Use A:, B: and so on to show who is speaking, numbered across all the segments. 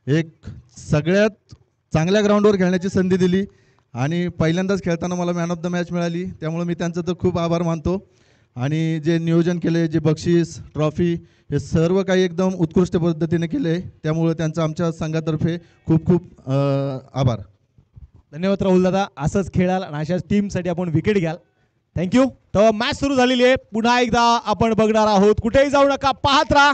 A: एक सगळ्यात चांगल्या ग्राउंडवर खेळण्याची संधी दिली आणि पहिल्यांदाच खेळताना मला मॅन ऑफ द मॅच मिळाली, त्यामुळे मी त्यांचं तर खूप आभार मानतो. आणि जे नियोजन केले, जे बक्षीस ट्रॉफी हे सर्व काही एकदम उत्कृष्ट पद्धतीने केले, त्यामुळे त्यांचं आमच्या संघातर्फे खूप खूप आभार.
B: धन्यवाद राहुल दादा. असंच खेळाल आणि अशाच टीमसाठी आपण विकेट घ्याल. थँक्यू. तर मॅच सुरू झालेली आहे. पुन्हा एकदा आपण बघणार आहोत. कुठेही जाऊ नका, पाहत राहा.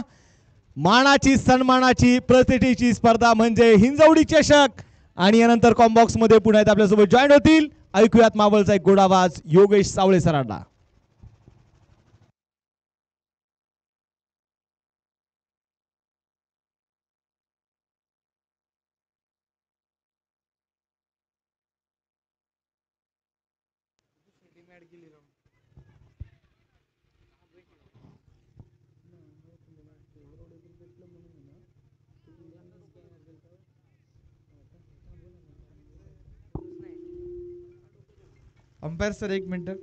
B: मानाची सन्मानाची प्रतिष्ठेची स्पर्धा म्हणजे हिंजवडी चषक. आणि यानंतर कॉम्बॉक्स मध्ये पुन्हा एकदा आपल्यासोबत जॉईन होतील. ऐकूयात मावळचा एक गोड आवाज योगेश सावळे सरांना.
C: Umpire sir 1 minute.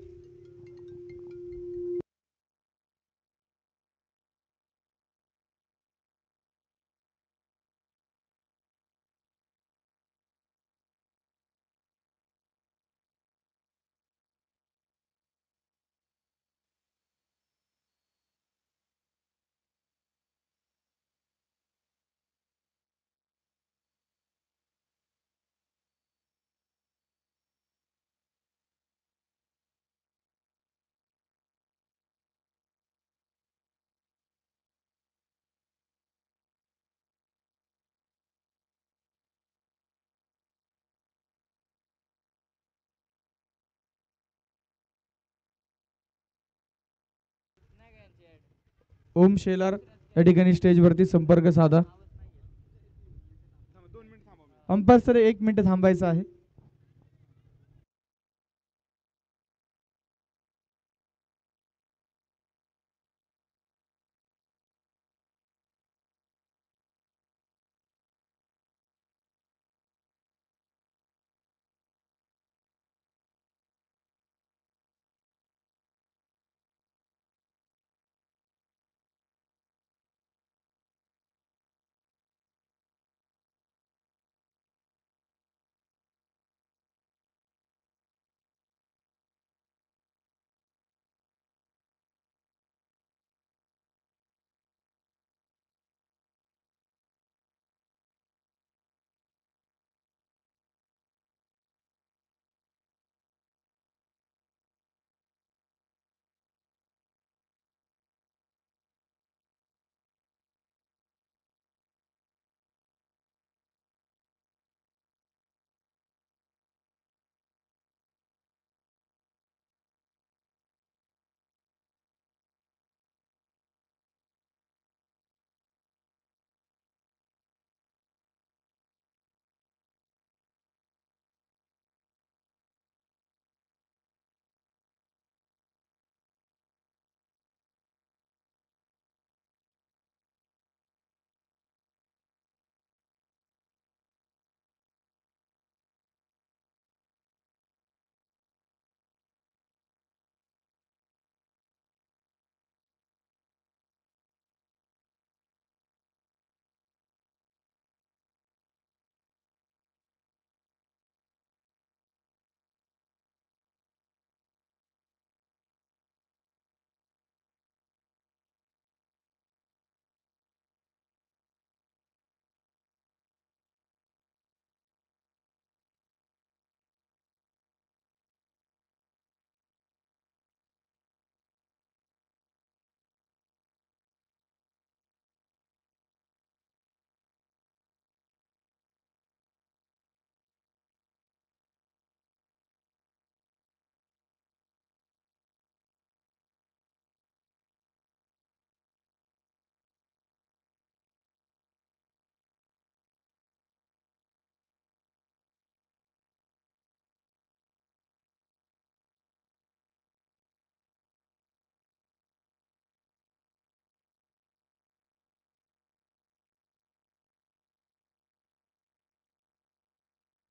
C: Om Shelar या ठिकाणी स्टेजवरती संपर्क साधा. अंपायर सर 1 मिनिट थांबायचं आहे.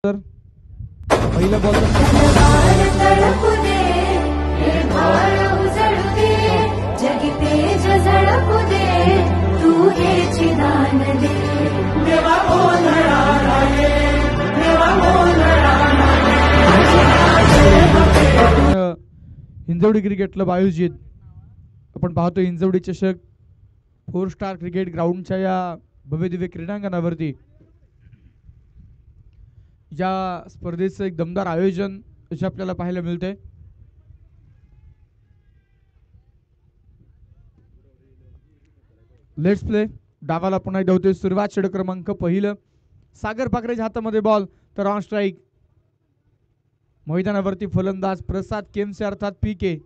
C: सर पहिल्या बॉल
D: जगी तेज झळकू दे, तू हे चिदान दे देवा.
C: हिंजवडी क्रिकेट क्लब आयोजित आपण पाहतो हिंजवडी चषक 4 स्टार क्रिकेट ग्राउंडच्या या भव्यदिव्य क्रीडांगणावरती या स्पर्धेचं एक दमदार आयोजन असे आपल्याला पाहायला मिळते. Let's play. डावाला पुन्हा एकदा होते सुरुवात. षटक क्रमांक पहिलं. सागर पाखरेच्या हातामध्ये बॉल तर ऑन स्ट्राईक. मैदानावरती फलंदाज प्रसाद केमसे अर्थात पीके.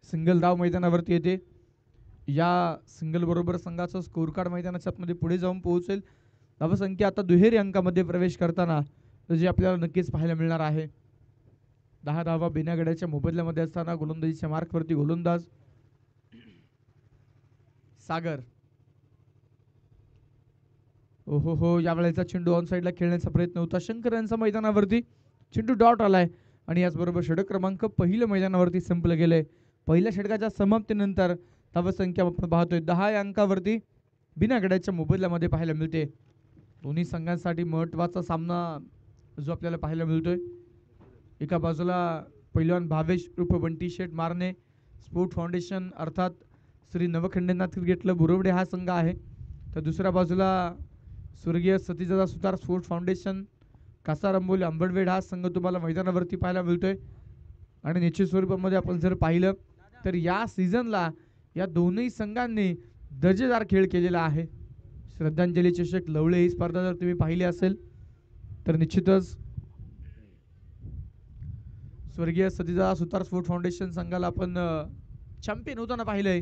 C: सिंगल धाव मैदानावरती येते. या सिंगल बरोबर संघाचा स्कोर कार्ड मैदानाच्या आतमध्ये पुढे जाऊन पोहोचेल. धावसंख्या आता दुहेरी अंकामध्ये प्रवेश करताना जे आपल्याला नक्कीच पाहायला मिळणार आहे. 10 धावा बिना गड्याच्या मोबदल्यामध्ये असताना गोलंदाजीच्या मार्कवरती गोलंदाज सागर. ओहो हो, यावेळेचा चेंडू ऑन साईडला खेळण्याचा प्रयत्न होता शंकर यांचा मैदानावरती. चेंडू डॉट आलाय आणि याचबरोबर षटक क्रमांक पहिलं मैदानावरती संपलं गेलंय. पहिल्या षटकाच्या समाप्तीनंतर धावसंख्या आपण पाहतोय 10 या अंकावरती बिना गड्याच्या मोबदल्यामध्ये पाहायला मिळते. दोन्ही संघांसाठी महत्त्वाचा सामना जो आपल्याला पाहायला मिळतोय. एका बाजूला पैलवान भावेश उर्फ बंटी शेठ मारणे स्पोर्ट फाउंडेशन अर्थात श्री नवखंडेनाथ क्रिकेट क्लब बुरवडे हा संघ आहे. तर दुसऱ्या बाजूला स्वर्गीय सतीदादा सुतार स्पोर्ट्स फाउंडेशन कासार अंबोली अंबडवेड हा संघ तुम्हाला मैदानावरती पाहायला मिळतोय. आणि निश्चित स्वरूपामध्ये आपण जर पाहिलं तर या सीझनला या दोन्ही संघांनी दर्जेदार खेळ केलेला आहे. श्रद्धांजली चषक लवळे ही स्पर्धा जर तुम्ही पाहिली असेल तर निश्चितच स्वर्गीय सतीदादा सुतार स्पोर्ट फाउंडेशन संघाला आपण चॅम्पियन होताना पाहिलंय.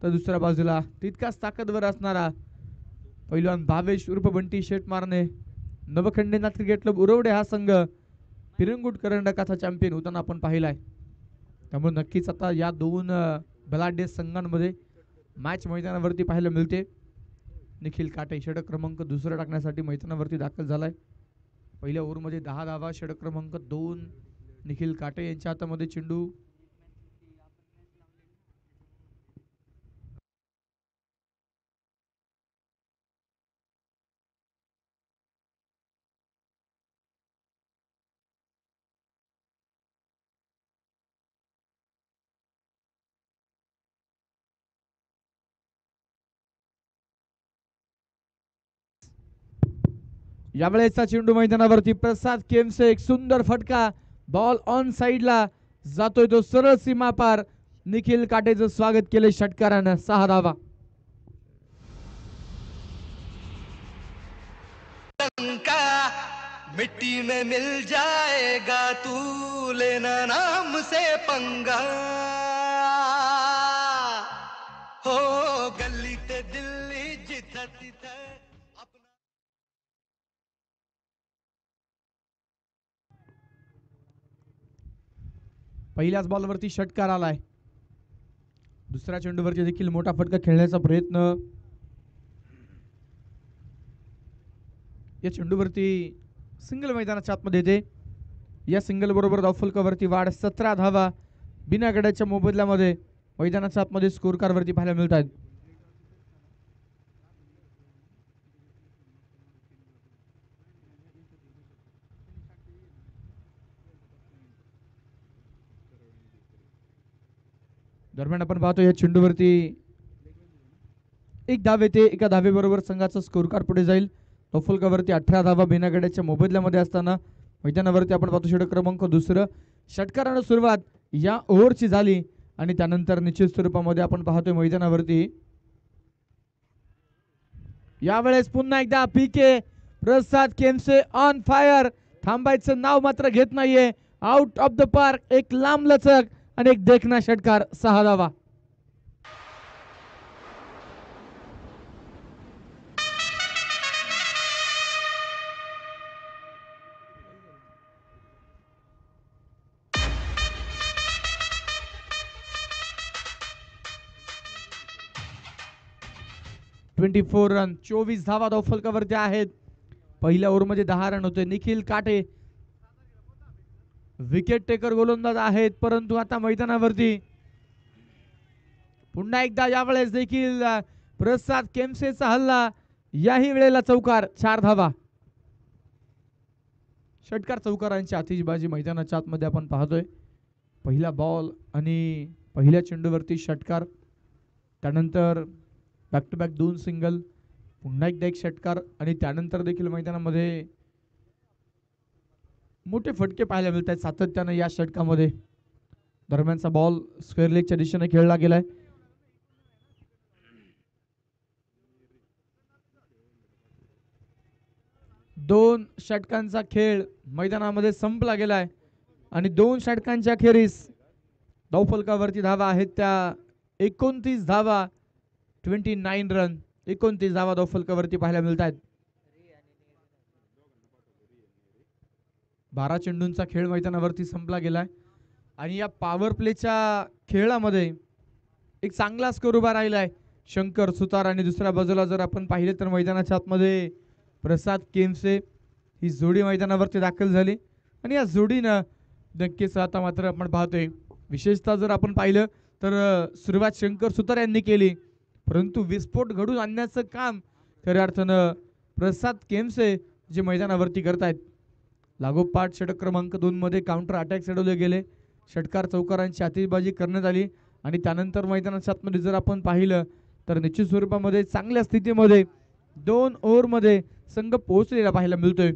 C: तर दुसऱ्या बाजूला तितकाच ताकदवर असणारा पैलवान भावेश उर्फ बंटी शेठ मारणे नवखंडेनाथ क्रिकेट क्लब उरवडे हा संघ पिरंगुट करंडकाचा चॅम्पियन होताना आपण पाहिलाय. त्यामुळे नक्कीच आता या दोन बलाढ्य संघांमध्ये मॅच मैदानावरती पाहायला मिळते. निखिल काटे षटक क्रमांक दुसरा टाकण्यासाठी मैदानावरती दाखल झालाय. पहिल्या ओव्हरमध्ये 10 धावा. षटक क्रमांक 2 निखिल काटे यांच्या हातामध्ये चेंडू. यावेळेचा चेंडू मैदानावरती प्रसाद केमसे. एक सुंदर फटका. बॉल ऑन साइडला जातोय तो सरळ सीमा पार. निखिल काटेचं स्वागत केले षटकारानं. 6 धावा.
E: मिट्टी में मिल जाएगा तू लेना नाम से पंगा हो गली ते दिल्ली जिथं तिथं.
C: पहिल्याच बॉलवरती षटकार आलाय. दुसऱ्या चेंडूवरती देखील मोठा फटका खेळण्याचा प्रयत्न. या चेंडूवरती सिंगल मैदानाच्या आतमध्ये येते. या सिंगल बरोबर धावफलकावरती वाढ. 17 धावा बिना गड्याच्या मोबदल्यामध्ये मैदानाच्या आतमध्ये स्कोर कार्ड वरती पाहायला मिळतात. दरम्यान आपण पाहतो या चेंडूवरती एक धाव येते. एका धावेबरोबर संघाचा स्कोर कार्ड पुढे जाईल. धावफलकावरती 18 धावा बिना गड्याच्या मोबदल्यामध्ये असताना मैदानावरती आपण पाहतो षटक क्रमांक दुसरं. षटकारानं सुरुवात या ओव्हरची झाली आणि त्यानंतर निश्चित स्वरूपामध्ये आपण पाहतोय मैदानावरती यावेळेस पुन्हा एकदा पीके प्रसाद केमसे ऑन फायर. थांबायचं नाव मात्र घेत नाहीये. Out of the park. एक लांब लचक आणि एक देखना षटकार. 6 धावा. रन 24 धावा धावफलकावरती आहेत. पहिल्या ओव्हरमध्ये 10 रन होते. निखिल काटे विकेट टेकर गोलंदाज आहेत परंतु आता मैदानावरती पुन्हा एकदा यावेळेस देखील प्रसाद केमसेचा हल्ला. याही वेळेला चौकार. 4 धावा. षटकार चौकारांची आतिषबाजी मैदानाच्या आतमध्ये आपण पाहतोय. पहिला बॉल आणि पहिल्या चेंडूवरती षटकार, त्यानंतर बॅक टू बॅक 2 सिंगल, पुन्हा एकदा एक षटकार आणि त्यानंतर देखील मैदानामध्ये मोठे फटके पाहायला मिळत आहेत सातत्यानं या षटकामध्ये. दरम्यानचा बॉल स्क्वेअर लेगच्या दिशेने खेळला गेलाय. दोन षटकांचा खेळ मैदानामध्ये संपला गेलाय आणि 2 षटकांच्या अखेरीस धावफलकावरती धावा आहेत त्या 29 धावा, 29 रन, 29 धावा धावफलकावरती पाहायला मिळत आहेत. 12 चेंडूंचा खेळ मैदानावरती संपला गेलाय आणि या पॉवर प्लेच्या खेळामध्ये एक चांगला स्कोर उभा राहिलाय. शंकर सुतार आणि दुसऱ्या बाजूला जर आपण पाहिले तर मैदानाच्या आतमध्ये प्रसाद केमसे ही जोडी मैदानावरती दाखल झाली आणि या जोडीनं नक्कीच आता मात्र आपण पाहतोय विशेषतः जर आपण पाहिलं तर सुरुवात शंकर सुतार यांनी केली, परंतु विस्फोट घडून आणण्याचं काम खऱ्या अर्थानं प्रसाद केमसे जे मैदानावरती करतायत. लागोपाठ षटक क्रमांक 2 मध्ये काउंटर अटॅक चढवले गेले, षटकार चौकारांची आतिषबाजी करण्यात आली आणि त्यानंतर मैदानाच्या आतमध्ये जर आपण पाहिलं तर निश्चित स्वरूपामध्ये चांगल्या स्थितीमध्ये 2 ओव्हरमध्ये संघ पोहोचलेला पाहायला मिळतोय.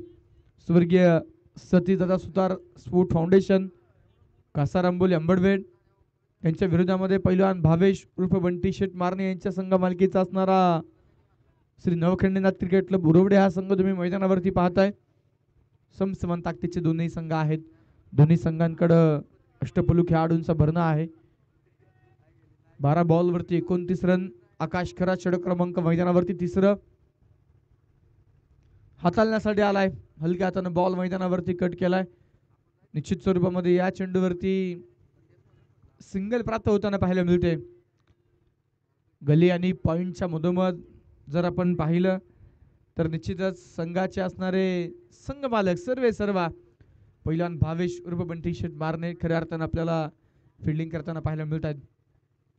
C: स्वर्गीय सतीदादा सुतार स्पोर्ट फाउंडेशन, कासारांबोली अंबडवेड यांच्या विरोधामध्ये पैलवान भावेश उर्फ बंटी शेट मारणे यांच्या संघ मालकीचा असणारा श्री नवखंडीनाथ क्रिकेट क्लब उरवडे हा संघ तुम्ही मैदानावरती पाहताय. समसमान ताकदीचे दोन्ही संघ आहेत. दोन्ही संघांकडं अष्टपैलू खेळाडूंचा भरणा आहे. 12 बॉलवरती 29 रन. आकाश खरा षटक क्रमांक मैदानावरती तिसरं हाताळण्यासाठी आलाय. हलक्या हाताने बॉल मैदानावरती कट केलाय. निश्चित स्वरूपामध्ये या चेंडूवरती सिंगल प्राप्त होताना पाहायला मिळते. गली आणि पॉइंटच्या मधोमध जर आपण पाहिलं तर निश्चितच संघाचे असणारे संघ मालक सर्वा पहिल्यान भावेश उर्फ बंटी शेट मारणे खऱ्या अर्थानं आपल्याला फिल्डिंग करताना पाहायला मिळत आहेत.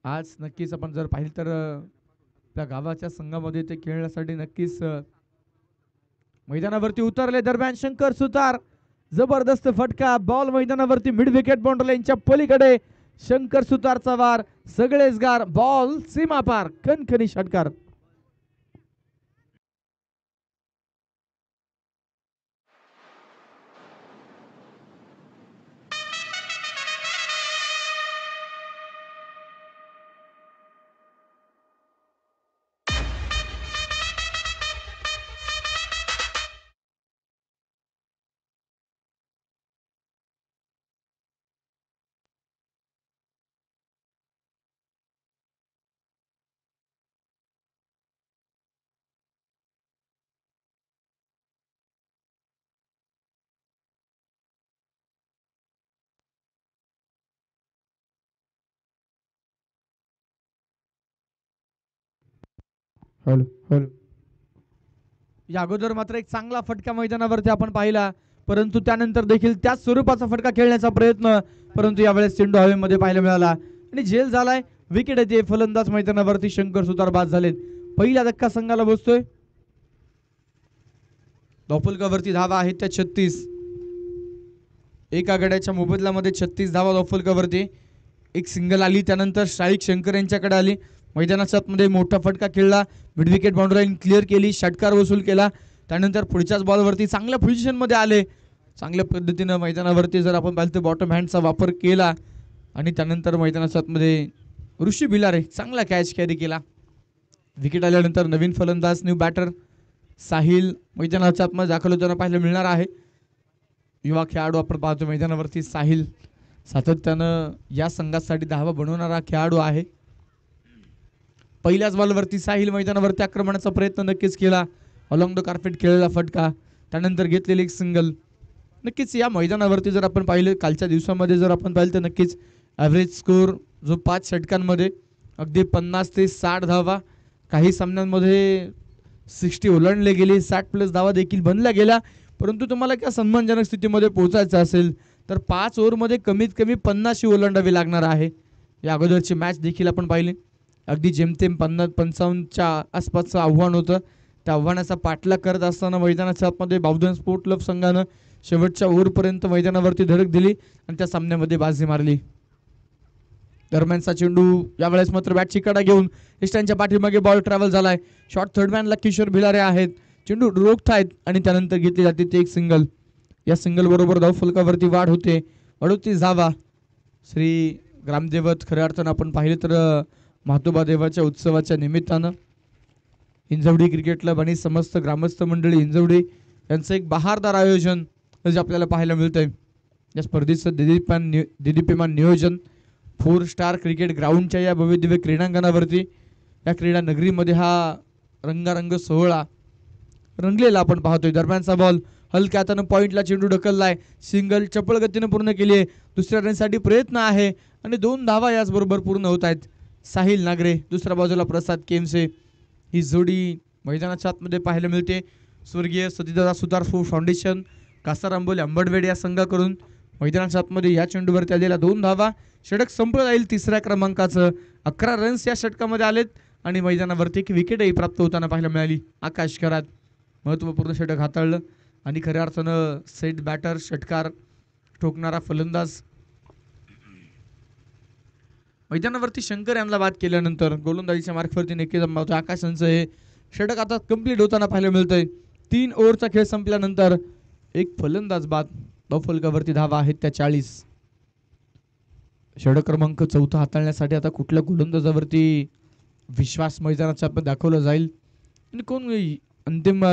C: आज नक्कीच आपण जर पाहिलं तर त्या गावाच्या संघामध्ये ते खेळण्यासाठी नक्कीच मैदानावरती उतरले. दरम्यान शंकर सुतार जबरदस्त फटका, बॉल मैदानावरती मिड विकेट बाउंड्री लाईनच्या पलीकडे शंकर सुतारचा वार, सगळेच गार, बॉल सीमा पार, खणखणी षटकार. या अगोदर मात्र एक चांगला फटका मैदानावरती आपण पाहिला, परंतु त्यानंतर देखील त्याच स्वरूपाचा फटका खेळण्याचा प्रयत्न, परंतु यावेळेस चेंडू हवेमध्ये पाहायला मिळाला आणि झेल झालाय. विकेट येते. फलंदाज मैदानावरती शंकर सुतार बाद झालेत. पहिला धक्का संघाला बसतोय. धावफलकावरती धावा आहेत त्या 36. एका गड्याच्या मोबदल्यामध्ये 36 धावा धावफलकावरती. एक सिंगल आली, त्यानंतर शाळिक शंकर यांच्याकडे आली. मैदानाच्या आतमध्ये मोठा फटका खेळला, mid wicket boundary line clear केली, षटकार वसूल केला. त्यानंतर पुढच्याच बॉलवरती चांगल्या पोझिशनमध्ये आले. चांगल्या पद्धतीनं मैदानावरती जर आपण पाहिलं तर बॉटम हँडचा वापर केला आणि त्यानंतर मैदानाच्या आतमध्ये ऋषी भिलारे चांगला कॅच कॅरी केला. विकेट आल्यानंतर नवीन फलंदाज न्यू बॅटर साहिल मैदानाच्या आतमध्ये दाखल होताना पाहायला मिळणार आहे. युवा खेळाडू आपण पाहतो मैदानावरती. साहिल सातत्यानं या संघासाठी धावा बनवणारा खेळाडू आहे. पहिल्याच बॉलवरती साहिल मैदानावरती आक्रमणाचा प्रयत्न नक्कीच केला. अलॉंग द कार्पेट खेळलेला फटका, त्यानंतर घेतलेली एक सिंगल. नक्कीच या मैदानावरती जर आपण पाहिलं कालच्या दिवसामध्ये जर आपण पाहिलं तर नक्कीच ॲव्हरेज स्कोर जो 5 षटकांमध्ये अगदी 50 ते 60 धावा, काही सामन्यांमध्ये 60 ओलांडले गेले, 60+ धावा देखील बनल्या गेल्या. परंतु तुम्हाला एका सन्मानजनक स्थितीमध्ये पोहोचायचं असेल तर 5 ओव्हरमध्ये कमीत कमी 50 ओलांडावी लागणार आहे. या अगोदरची मॅच देखील आपण पाहिली, अगदी जेमतेम 50-55च्या आसपासचं आव्हान होतं. त्या आव्हानाचा पाठलाग करत असताना मैदानाच्या आतमध्ये बावधन स्पोर्ट क्लब संघानं शेवटच्या ओव्हरपर्यंत मैदानावरती धडक दिली आणि त्या सामन्यामध्ये बाजी मारली. दरम्यानचा चेंडू यावेळेस मात्र बॅटची कडा घेऊन इस्टांच्या पाठीमागे बॉल ट्रॅव्हल झालाय. शॉर्ट थर्डमॅनला किशोर भिलारे आहेत. चेंडू रोखतायत आणि त्यानंतर घेतली जाते ती एक सिंगल. या सिंगल बरोबर धावफलकावरती वाढ होते. 38 धावा. श्री ग्रामदेवत खऱ्या अर्थानं आपण पाहिलं तर म्हातोबा देवाच्या उत्सवाच्या निमित्तानं हिंजवडी क्रिकेट क्लब आणि समस्त ग्रामस्थ मंडळी हिंजवडी यांचं एक बहारदार आयोजन जे आपल्याला पाहायला मिळतंय. या स्पर्धेचं दिदीप्यमान नियोजन 4 स्टार क्रिकेट ग्राउंडच्या या भव्यदिव्य क्रीडांगणावरती या क्रीडा नगरीमध्ये हा रंगारंग सोहळा रंगलेला आपण पाहतोय. दरम्यानचा बॉल हलक्या हातानं पॉईंटला चेंडू ढकललाय. सिंगल चपळ गतीनं पूर्ण केली आहे. दुसऱ्या रनसाठी प्रयत्न आहे आणि 2 धावा याचबरोबर पूर्ण होत आहेत. साहिल नागरे दुसऱ्या बाजूला प्रसाद केमसे ही जोडी मैदानाच्या आतमध्ये पाहायला मिळते. स्वर्गीय सतीदादा सुतार फाउंडेशन कासार आंबोली अंबडवेड या संघाकडून मैदानाच्या आतमध्ये या चेंडूवरती आलेल्या 2 धावा. षटक संपलं जाईल तिसऱ्या क्रमांकाचं. 11 रन्स या षटकामध्ये आलेत आणि मैदानावरती एक विकेटही प्राप्त होताना पाहायला मिळाली. आकाश करात महत्त्वपूर्ण षटक हाताळलं आणि खऱ्या अर्थानं सेट बॅटर षटकार ठोकणारा फलंदाज मैदानावरती शंकर यांना बाद केल्यानंतर गोलंदाजीच्या मार्कवरती नक्की जमवतो. आकाशांचं हे षटक आता कंप्लीट होताना पाहायला मिळतंय. 3 ओव्हरचा खेळ संपल्यानंतर एक फलंदाज बाद. धावफलकावरती धावा आहेत त्या 40. षटक क्रमांक 4 हाताळण्यासाठी आता कुठल्या गोलंदाजावरती विश्वास मैदानाच्या दाखवला जाईल आणि कोण अंतिम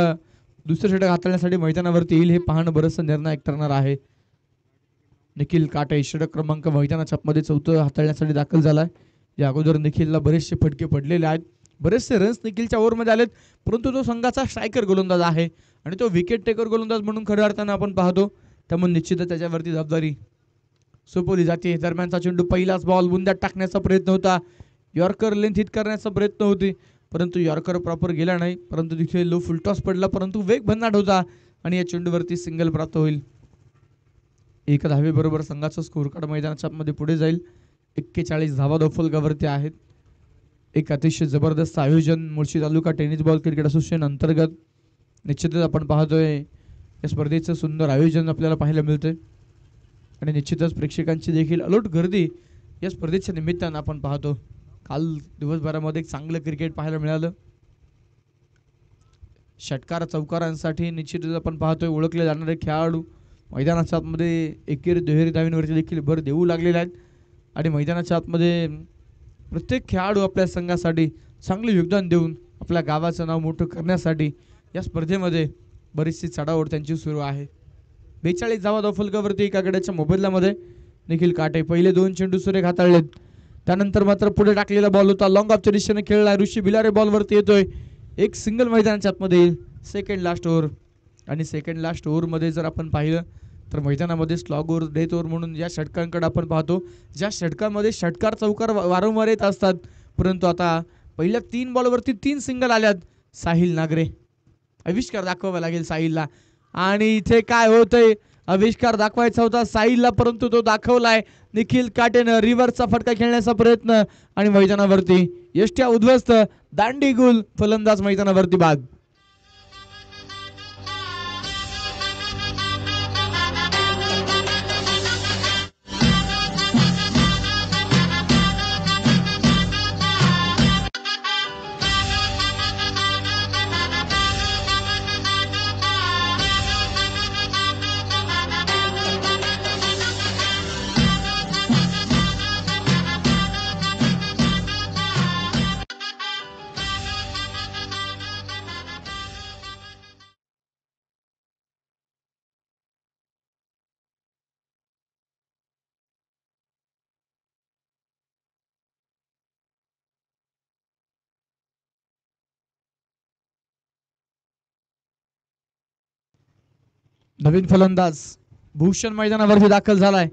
C: दुसरं षटक हाताळण्यासाठी मैदानावरती येईल हे पाहणं बरंचसं निर्णायक ठरणार आहे. निखिल काटे षटक क्रमांक मैदानाच्या आतमध्ये 4 हाताळण्यासाठी दाखल झालाय. या अगोदर निखिलला बरेचसे फटके पडलेले आहेत. बरेचसे रन्स निखिलच्या ओव्हरमध्ये आलेत, परंतु तो संघाचा स्ट्रायकर गोलंदाज आहे आणि तो विकेट टेकर गोलंदाज म्हणून खऱ्या अर्थानं आपण पाहतो. त्यामुळे निश्चितच त्याच्यावरती जबाबदारी सोपवली जाते. दरम्यानचा चेंडू पहिलाच बॉल बुंद्यात टाकण्याचा प्रयत्न होता. यॉर्कर लेंथ हिट करण्याचा प्रयत्न होते, परंतु यॉर्कर प्रॉपर गेला नाही. परंतु तिथे लो फुलटॉस पडला, परंतु वेग भन्नाट होता आणि या चेंडूवरती सिंगल प्राप्त होईल. 1 धावेबरोबर संघाचा स्कोर कार्ड मैदानाच्या मध्ये पुढे जाईल. 41 धावा धावफलकावरती आहेत. एक अतिशय जबरदस्त आयोजन मुळशी तालुका टेनिस बॉल क्रिकेट असोसिएशन अंतर्गत निश्चितच आपण पाहतोय. या स्पर्धेचं सुंदर आयोजन आपल्याला पाहायला मिळतंय आणि निश्चितच प्रेक्षकांची देखील अलोट गर्दी या स्पर्धेच्या निमित्तानं आपण पाहतो. काल दिवसभरामध्ये एक चांगलं क्रिकेट पाहायला मिळालं. षटकार चौकारांसाठी निश्चितच आपण पाहतोय ओळखले जाणारे खेळाडू मैदानाच्या आतमध्ये एकेरी दुहेरी धावींवरती देखील भर देऊ लागलेले आहेत आणि मैदानाच्या आतमध्ये प्रत्येक खेळाडू आपल्या संघासाठी चांगले योगदान देऊन आपल्या गावाचं नाव मोठं करण्यासाठी या स्पर्धेमध्ये बरीचशी चढाओढ त्यांची सुरू आहे. 42 धावा धावफलकावरती एका गड्याच्या मोबदल्यामध्ये निखिल काटे पहिले 2 चेंडू सुरेख हाताळलेत. त्यानंतर मात्र पुढे टाकलेला बॉल होता. लॉंग ऑफच्या दिशेने खेळला. ऋषी भिलारे बॉलवरती येतोय. एक सिंगल मैदानाच्या आतमध्ये येईल. सेकंड लास्ट ओव्हर आणि सेकंड लास्ट ओव्हरमध्ये जर आपण पाहिलं तर मैदानामध्ये स्लॉग ओव्हर डेथ ओव्हर म्हणून ज्या षटकांकडे आपण पाहतो, ज्या षटकामध्ये षटकार चौकार वारंवार येत असतात, परंतु आता पहिल्या 3 बॉलवरती 3 सिंगल आल्यात. साहिल नागरे आविष्कार दाखवावा लागेल साहिलला आणि इथे काय होतंय, आविष्कार दाखवायचा होता साहिलला परंतु तो दाखवलाय. निखिल काटेनं रिव्हर्सचा फटका खेळण्याचा प्रयत्न आणि मैदानावरती यष्ट्या उद्ध्वस्त. दांडी गुल. फलंदाज मैदानावरती बाद. नवीन फलंदाज भूषण मैदानावरती दाखल झालाय.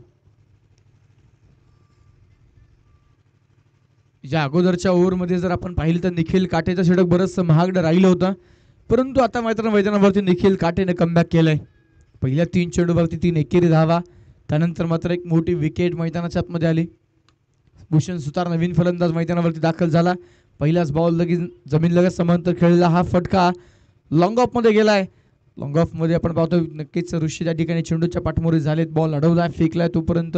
C: या अगोदरच्या ओव्हरमध्ये जर आपण पाहिलं तर निखिल काटेचं षटक बरंचसं महागडं राहिलं होतं, परंतु आता मात्र मैदानावरती निखिल काटेने कमबॅक केलंय. पहिल्या 3 चेंडूवरती 3 एकेरी धावा. त्यानंतर मात्र एक मोठी विकेट मैदानाच्या आतमध्ये आली. भूषण सुतार नवीन फलंदाज मैदानावरती दाखल झाला. पहिलाच बॉल लगेच जमीन लगत समांतर खेळलेला हा फटका लॉंग ऑफमध्ये गेलाय. लॉंग ऑफमध्ये आपण पाहतो नक्कीच ऋषी त्या ठिकाणी चेंडूच्या पाठमोरी झालेत. बॉल अडवलाय, फेकलाय, तोपर्यंत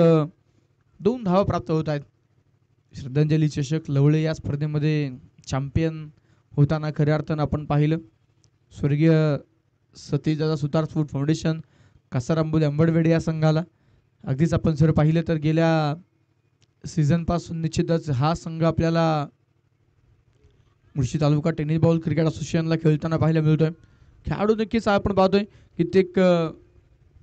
C: 2 धावा प्राप्त होत आहेत. श्रद्धांजली चषक लवळे या स्पर्धेमध्ये चॅम्पियन होताना खऱ्या अर्थानं आपण पाहिलं. स्वर्गीय सतीदादा सुतार स्पोर्ट फाउंडेशन कासारांबोली अंबडवेडे या संघाला अगदीच आपण जर पाहिलं तर गेल्या सीझनपासून निश्चितच हा संघ आपल्याला मुळशी तालुका टेनिस बॉल क्रिकेट असोसिएशनला खेळताना पाहायला मिळतोय. खेळाडू नक्कीच आपण पाहतोय कित्येक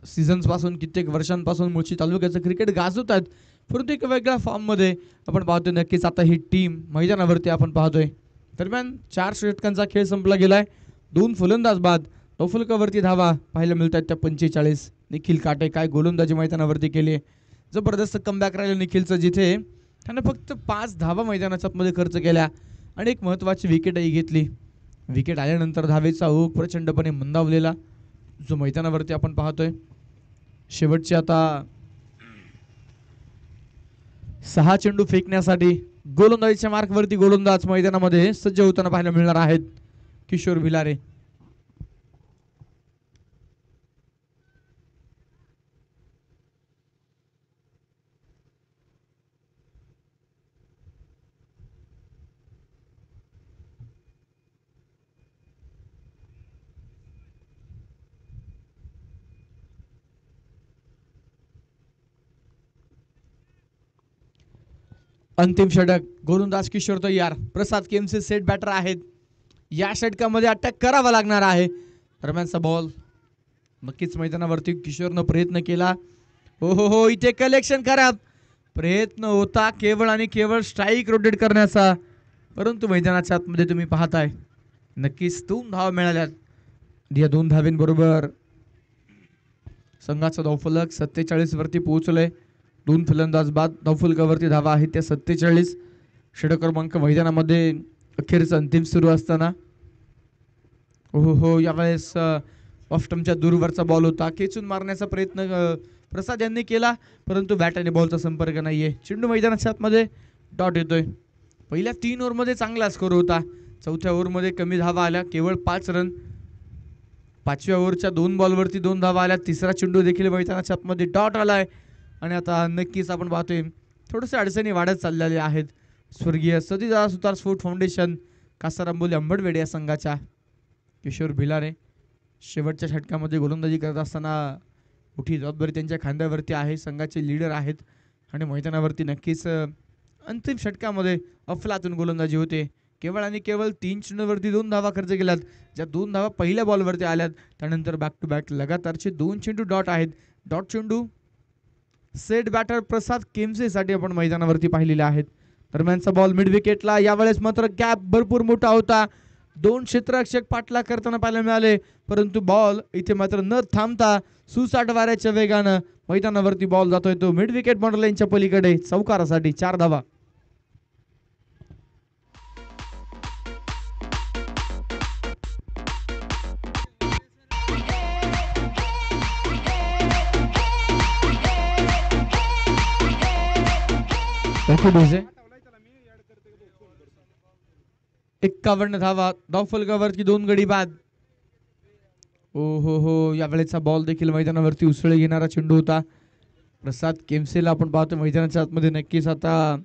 C: सीझन्सपासून कित्येक वर्षांपासून मुळशी तालुक्याचं क्रिकेट गाजवत आहेत, परंतु एक वेगळ्या फॉर्ममध्ये आपण पाहतोय. नक्कीच आता ही टीम मैदानावरती आपण पाहतोय. दरम्यान 4 षटकांचा खेळ संपला गेलाय. 2 फलंदाज बाद फलकावरती धावा पाहायला मिळतात त्या 45. निखिल काटे काय गोलंदाजी मैदानावरती केली. जबरदस्त कमबॅक राहिलं निखिलचं, जिथे त्यानं फक्त 5 धावा मैदानाच्या आतमध्ये खर्च केल्या आणि एक महत्त्वाची विकेटही घेतली. विकेट आल्यानंतर धावेचा ओघ प्रचंडपणे मंदावलेला जो मैदानावरती आपण पाहतोय. शेवटचे आता 6 चेंडू फेकण्यासाठी गोलंदाजीच्या मार्कवरती गोलंदाज मैदानामध्ये सज्ज होताना पाहायला मिळणार आहेत किशोर भिलारे. अंतिम षटक गोलंदाज किशोर तयार. प्रसाद केमचे सेट बॅटर आहेत. या षटकामध्ये अटॅक करावा लागणार आहे. दरम्यानचा बॉल नक्कीच मैदानावरती किशोरनं प्रयत्न केला. हो इथे कलेक्शन करा. प्रयत्न होता केवळ आणि केवळ स्ट्राईक रोटेट करण्याचा, परंतु मैदानाच्या आतमध्ये तुम्ही पाहताय नक्कीच 2 धावा मिळाल्यात. या 2 धावेंबरोबर संघाचा धावफलक 47 वरती पोहोचलंय. 2 फलंदाज बाद धावफलकावरती धावा आहेत त्या 47. षटक क्रमांक मैदानामध्ये अखेरचा अंतिम सुरू असताना यावेळेस ऑफ स्टंपच्या दूरवरचा बॉल होता. खेचून मारण्याचा प्रयत्न प्रसाद यांनी केला, परंतु बॅट आणि बॉलचा संपर्क नाहीये. चेंडू मैदानाच्या आतमध्ये डॉट येतोय. पहिल्या 3 ओव्हरमध्ये चांगला स्कोर होता. 4थ्या ओव्हरमध्ये कमी धावा आल्या, केवळ 5 रन. 5व्या ओव्हरच्या 2 बॉलवरती 2 धावा आल्या. 3रा चेंडू देखील मैदानाच्या आतमध्ये डॉट आलाय आणि आता नक्कीच आपण पाहतोय थोडंसं अडचणी वाढत चाललेल्या आहेत. स्वर्गीय सतीदादा सुतार स्पोर्ट फाउंडेशन कासारांबोली अंबडवेडे या संघाच्या किशोर भिलारे शेवटच्या षटकामध्ये गोलंदाजी करत असताना मोठी जबाबदारी त्यांच्या खांद्यावरती आहे. संघाचे लीडर आहेत आणि मैदानावरती नक्कीच अंतिम षटकामध्ये अफलातून गोलंदाजी होते. केवळ आणि केवळ 3 चेंडूवरती 2 धावा खर्च केल्यात, ज्या 2 धावा पहिल्या बॉलवरती आल्यात. त्यानंतर बॅक टू बॅक लगातारचे 2 चेंडू डॉट आहेत. डॉट चेंडू सेट बॅटर प्रसाद केमसेसाठी आपण मैदानावरती पाहिलेले आहेत. दरम्यानचा बॉल मिड विकेटला. यावेळेस मात्र गॅप भरपूर मोठा होता. 2 क्षेत्ररक्षक पाठलाग करताना पाहायला मिळाले, परंतु बॉल इथे मात्र न थांबता सुसाट वाऱ्याच्या वेगानं मैदानावरती बॉल जातोय तो मिड विकेट बॉर्डर लाईनच्या पलीकडे चौकारासाठी 4 धावा. डीजे 51 धावा धावफलकावरती 2 गडी बाद. यावेळेचा बॉल देखील मैदानावरती उसळी घेणारा चेंडू होता. प्रसाद केमसेला आपण पाहतो मैदानाच्या आतमध्ये नक्कीच आता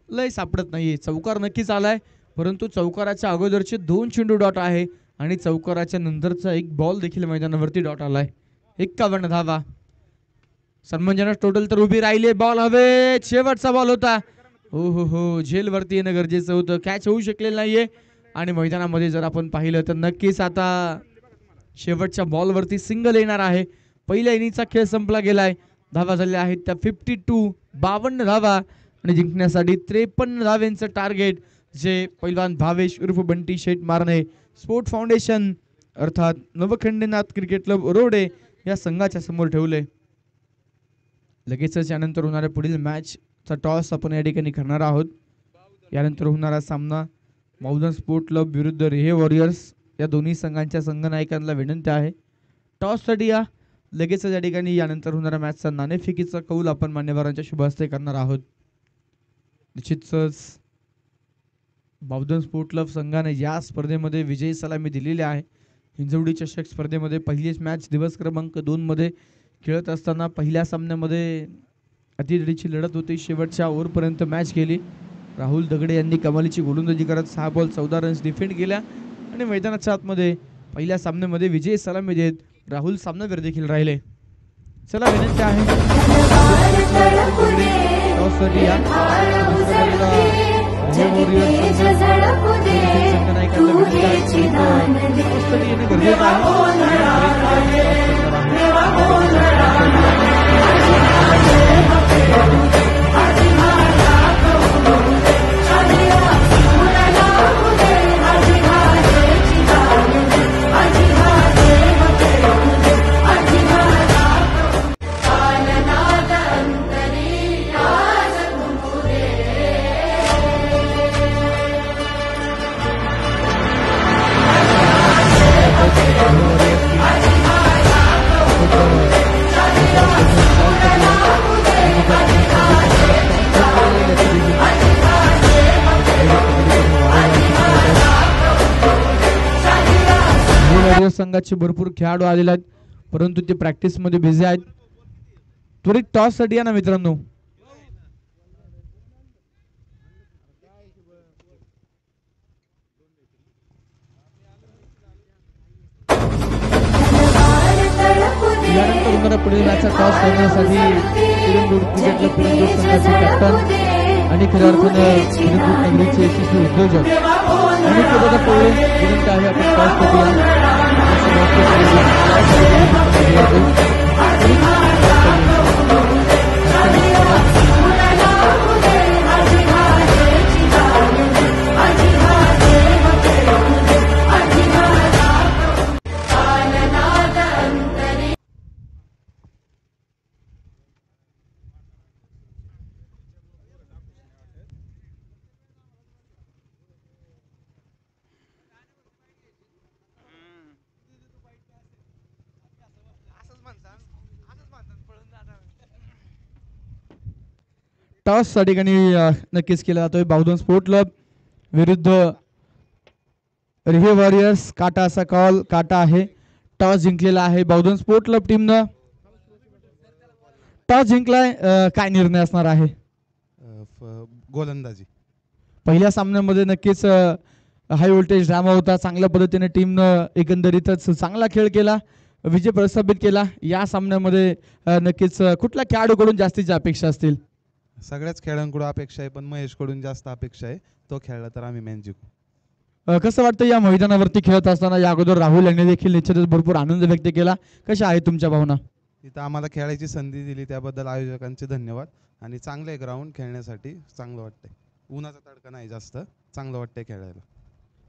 C: लय सापडत नाहीये. चौकार नक्कीच आलाय, परंतु चौकाराच्या अगोदरचे 2 चेंडू डॉट आहे आणि चौकाराच्या नंतरचा 1 बॉल देखील मैदानावरती डॉट आलाय. 51 धावा. सन्मानजनक टोटल तर उभी राहिली. बॉल हवे, शेवटचा बॉल होता. झेल वरती येणं गरजेचं होतं. कॅच होऊ शकलेलं नाहीये आणि मैदानामध्ये जर आपण पाहिलं तर नक्कीच आता शेवटच्या बॉलवरती सिंगल येणार आहे. पहिल्या इनिंगचा खेळ संपला गेलाय. धावा झाल्या आहेत त्या 52. 52 धावा आणि जिंकण्यासाठी 53 धावेंचं टार्गेट जे पैलवान भावेश उर्फ बंटी शेठ मारणे स्पोर्ट फाउंडेशन अर्थात नवखंडेनाथ क्रिकेट क्लब रोडे या संघाच्या समोर ठेवले. लगेचच यानंतर होणाऱ्या पुढील मॅचचा टॉस आपण या ठिकाणी करणार आहोत. यानंतर होणारा सामना मौदन स्पोर्ट क्लब विरुद्ध रेहे वॉरियर्स या दोन्ही संघांच्या संघनायकांना विनंती आहे टॉससाठी या. लगेचच या ठिकाणी यानंतर होणाऱ्या मॅचचा नाणेफेकीचा कौल आपण मान्यवरांच्या शुभ हस्ते करणार आहोत. निश्चितच मौदन स्पोर्ट क्लब संघाने या स्पर्धेमध्ये विजयी सलामी दिलेली आहे. हिंजवडी चषक स्पर्धेमध्ये पहिलीच मॅच दिवस क्रमांक 2 मध्ये खेळत असताना पहिल्या सामन्यामध्ये अतिजडीची लढत होती. शेवटच्या ओव्हरपर्यंत मॅच गेली. राहुल दगडे यांनी कमालीची गोलंदाजी करत 6 बॉल 14 रन्स डिफेंड केल्या आणि मैदानाच्या आतमध्ये पहिल्या सामन्यामध्ये विजयी सलामी देत राहुल सामनावीर देखील राहिले. चला विनंती आहे टॉससाठी या दुसऱ्या बाजूला हे वॉरियर्स संघनायकांना विनंती आहे टॉससाठी येणे गरजेचं संघाचे भरपूर खेळाडू आलेले आहेत परंतु ते प्रॅक्टिस मध्ये बिझी आहेत. त्वरित टॉस साठी या ना मित्रांनो. यानंतर होणाऱ्या पुढील मॅचचा टॉस करण्यासाठी क्रिकेटला पुरंदर संघाचे कॅप्टन आणि खऱ्या अर्थानं नगरीचे यशस्वी उद्योजक आणि पवळे विनंती आहे आपण टॉस करूया. टॉस च्या ठिकाणी नक्कीच केला जातोय. बावधन स्पोर्ट क्लब विरुद्ध रिहे वॉरियर्स. काटा असा कॉल काटा आहे. टॉस जिंकलेला आहे बावधन स्पोर्ट क्लब टीमनं. टॉस जिंकलाय. काय निर्णय असणार आहे?
F: गोलंदाजी.
C: पहिल्या सामन्यामध्ये नक्कीच हाय व्होल्टेज ड्रामा होता. चांगल्या पद्धतीने टीमनं एकंदरीतच चांगला खेळ केला, विजय प्रस्थापित केला. या सामन्यामध्ये नक्कीच कुठल्या खेळाडूकडून जास्तीच्या अपेक्षा असतील?
F: सगळ्याच खेळाडूंकडून अपेक्षा आहे पण महेशकडून जास्त अपेक्षा आहे. तो खेळला तर आम्ही मॅच जिंकू.
C: कसं वाटतं या मैदानावरती खेळत असताना? या अगोदर राहुल यांनी देखील निश्चितच भरपूर आनंद व्यक्त केला. कशा आहेत तुमच्या भावना?
F: इथं आम्हाला खेळायची संधी दिली त्याबद्दल आयोजकांचे धन्यवाद. आणि चांगले ग्राउंड खेळण्यासाठी चांगलं वाटतंय. उन्हाचा तडका नाही जास्त, चांगलं वाटतंय खेळायला.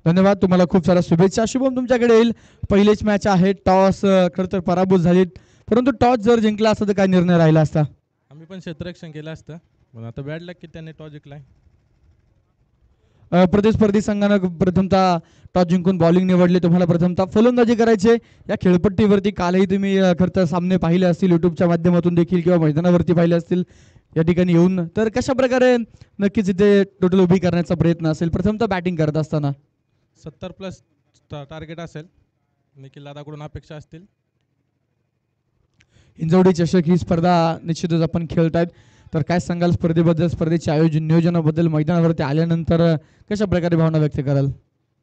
C: धन्यवाद. तुम्हाला खूप साऱ्या शुभेच्छा. शुभम तुमच्याकडे येईल. पहिलेच मॅच आहे. टॉस खरं तर पराभूत झालीत परंतु टॉस जर जिंकला असता तर काय निर्णय राहिला असता?
G: आम्ही पण क्षेत्ररक्षण केलं असतं पण आता बॅड लक की त्यांनी टॉस जिंकलाय.
C: प्रतिस्पर्धी संघानं प्रथमतः टॉस जिंकून बॉलिंग निवडली. तुम्हाला प्रथमतः फलंदाजी करायचे. या खेळपट्टीवरती कालही तुम्ही खरं तर सामने पाहिले असतील युट्यूबच्या माध्यमातून देखील किंवा मैदानावरती पाहिले असतील या ठिकाणी येऊन. तर कशा प्रकारे नक्कीच इथे टोटल उभी करण्याचा प्रयत्न असेल प्रथमतः बॅटिंग करत असताना?
G: 70+ टार्गेट असेल. निखिल दादाकडून अपेक्षा असतील.
C: हिंजवडी चषक ही स्पर्धा निश्चितच आपण खेळतायत तर काय सांगाल स्पर्धेबद्दल, स्पर्धेचे आयोजन नियोजनाबद्दल, मैदानावरती आल्यानंतर कशा प्रकारे भावना व्यक्त कराल?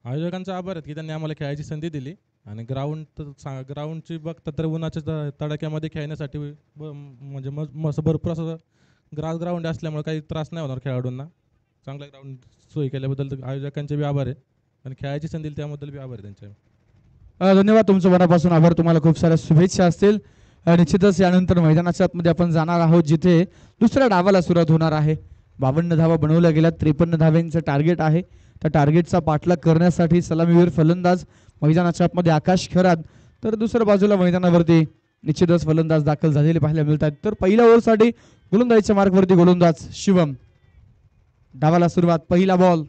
G: आयोजकांचा आभार आहेत की त्यांनी आम्हाला खेळायची संधी दिली आणि ग्राउंडची बघता तर उन्हाच्या तडाक्यामध्ये खेळण्यासाठी म्हणजे भरपूर असं ग्राउंड असल्यामुळे काही त्रास नाही होणार खेळाडूंना. चांगला ग्राउंड सोयी केल्याबद्दल आयोजकांचे बी आभार आहेत आणि खेळायची संधी दिली त्याबद्दल बी आभार आहे त्यांचे.
C: धन्यवाद. तुमचं मनापासून आभार. तुम्हाला खूप साऱ्या शुभेच्छा असतील. निश्चितच यानंतर मैदानाच्या आतमध्ये आपण जाणार आहोत जिथे दुसऱ्या डावाला सुरुवात होणार आहे. 52 धावा बनवल्या गेल्या. 53 धाव्यांचं टार्गेट आहे. त्या टार्गेटचा पाठलाग करण्यासाठी सलामीवीर फलंदाज मैदानाच्या आतमध्ये आकाश खरात तर दुसऱ्या बाजूला मैदानावरती निश्चितच फलंदाज दाखल झालेले पाहायला मिळतात. तर पहिल्या ओव्हरसाठी गोलंदाजीच्या मार्कवरती गोलंदाज शिवम. डावाला सुरुवात. पहिला बॉल.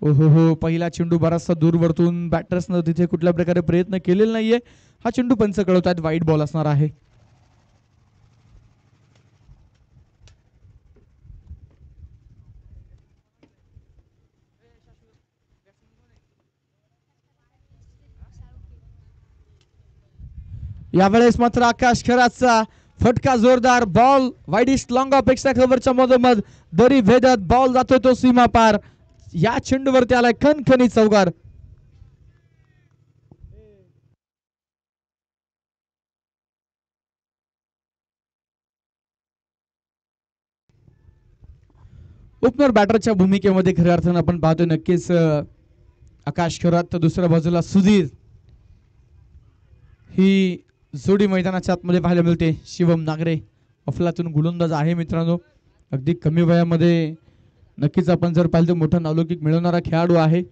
C: हो पहिला चेंडू बराचसा दूर वरतून बॅटर्सनं तिथे कुठल्या प्रकारे प्रयत्न केलेला नाहीये. हा चेंडू पंच कळवतात वाईट बॉल असणार आहे. यावेळेस मात्र आकाश खरातचा फटका जोरदार बॉल वाईडिश लॉंग अपेक्षा कव्हरच्या मधोमध दरी भेदत बॉल जातोय तो सीमा पार. या चेंडूवरती आलाय खणखणीत चौकार. ओपनर बॅटरच्या भूमिकेमध्ये खऱ्या अर्थानं आपण पाहतोय नक्कीच आकाश खरात, तर दुसऱ्या बाजूला सुधीर. ही जोडी मैदानाच्या आतमध्ये पाहायला मिळते. शिवम नागरे अफलातून गोलंदाज आहे मित्रांनो. अगदी कमी वयामध्ये नक्कीच आपण जर पाहिलं तर मोठा नावलौकिक मिळवणारा खेळाडू आहे.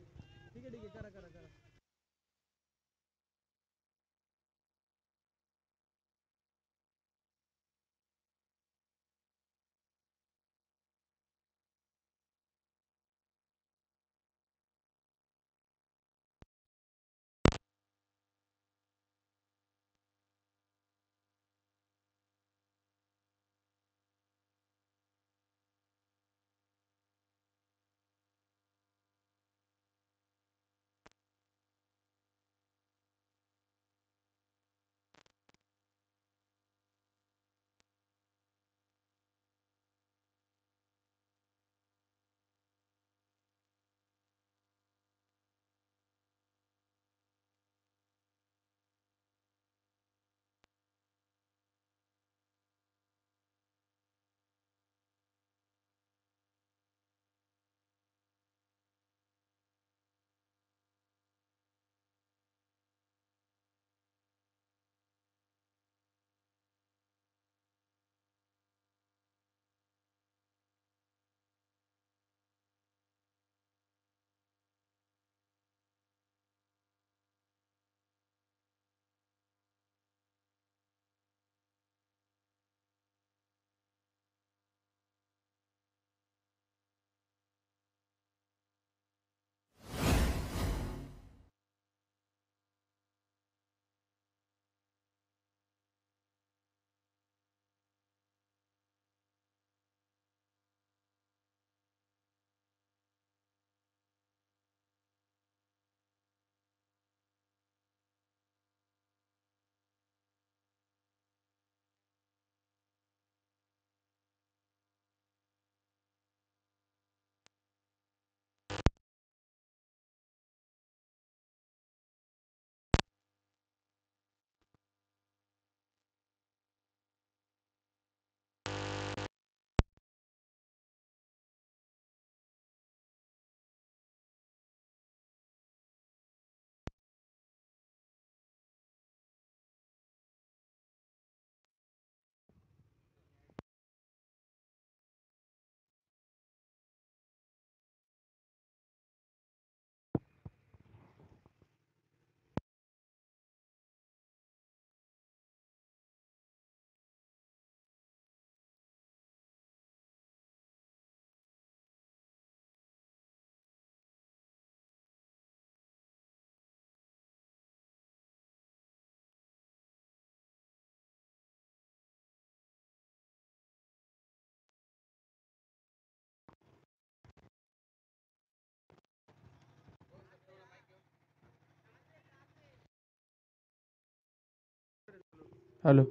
C: Hello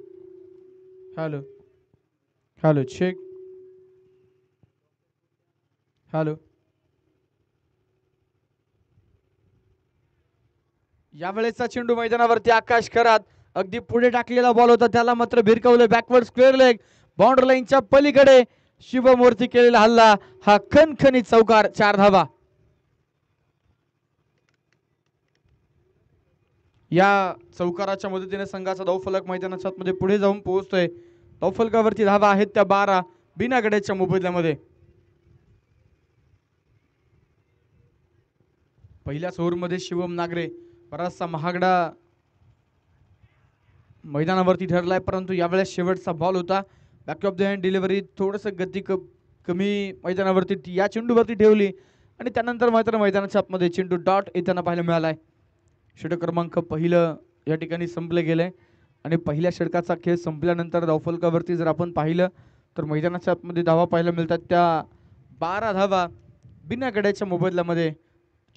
C: hello hello check. Hello. यावेळेचा चेंडू मैदानावरती आकाश खरात. अगदी पुढे टाकलेला बॉल होता, त्याला मात्र भिरकवले बॅकवर्ड स्क्वेअर लेग. बाउंड्री लाईनच्या पलीकडे शिवम वरती केलेला हल्ला, हा खणखणीत चौकार. 4 धावा. या चौकाराच्या मदतीने संघाचा धावफलक मैदानाच्या आतमध्ये पुढे जाऊन पोहोचतोय. धावफलकावरती धावा आहेत त्या 12 बिना गड्याच्या मोबदल्यामध्ये. पहिल्याच ओव्हरमध्ये शिवम नागरे बराचसा महागडा मैदानावरती ठरलाय, परंतु यावेळेस शेवटचा बॉल होता. Back of the hand delivery, थोडंसं गती कमी मैदानावरती या चेंडूवरती ठेवली आणि त्यानंतर मात्र मैदानाच्या आतमध्ये चेंडू डॉट येताना पाहायला मिळालाय. षटक क्रमांक पहिलं या ठिकाणी संपले गेले आणि पहिल्या षटकाचा खेळ संपल्यानंतर धावफलकावरती जर आपण पाहिलं तर मैदानाच्या आतमध्ये धावा पाहायला मिळतात त्या 12 धावा बिना गड्याच्या मोबदल्यामध्ये.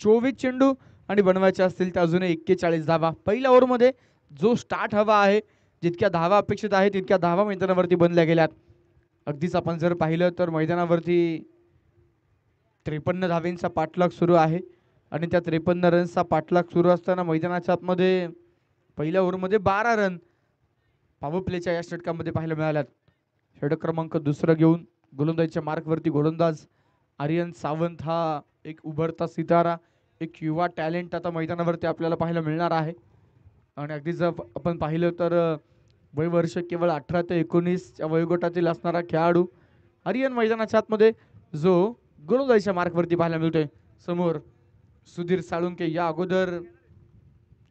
C: 24 चेंडू आणि बनवायचे असतील तर अजूनही 41 धावा. पहिल्या ओव्हरमध्ये जो स्टार्ट हवा आहे जितक्या धावा अपेक्षित आहेत तितक्या धावा मैदानावरती बनल्या गेल्यात. अगदीच आपण जर पाहिलं तर मैदानावरती 53 धावेंचा पाठलाग सुरू आहे आणि त्या 53 रन्सचा पाठलाग सुरू असताना मैदानाच्या आतमध्ये पहिल्या ओव्हरमध्ये 12 रन पॉवर प्लेच्या या षटकामध्ये पाहायला मिळाल्यात. षटक क्रमांक दुसरा घेऊन गोलंदाजीच्या मार्कवरती गोलंदाज आर्यन सावंत हा एक उभरता सितारा, एक युवा टॅलेंट आता मैदानावरती आपल्याला पाहायला मिळणार आहे. आणि अगदी जर आपण पाहिलं तर वयवर्ष केवळ 18 ते 19 या वयोगटातील असणारा खेळाडू आर्यन मैदानाच्या आतमध्ये जो गोलंदाजीच्या मार्कवरती पाहायला मिळतोय. समोर सुधीर साळुंके या अगोदर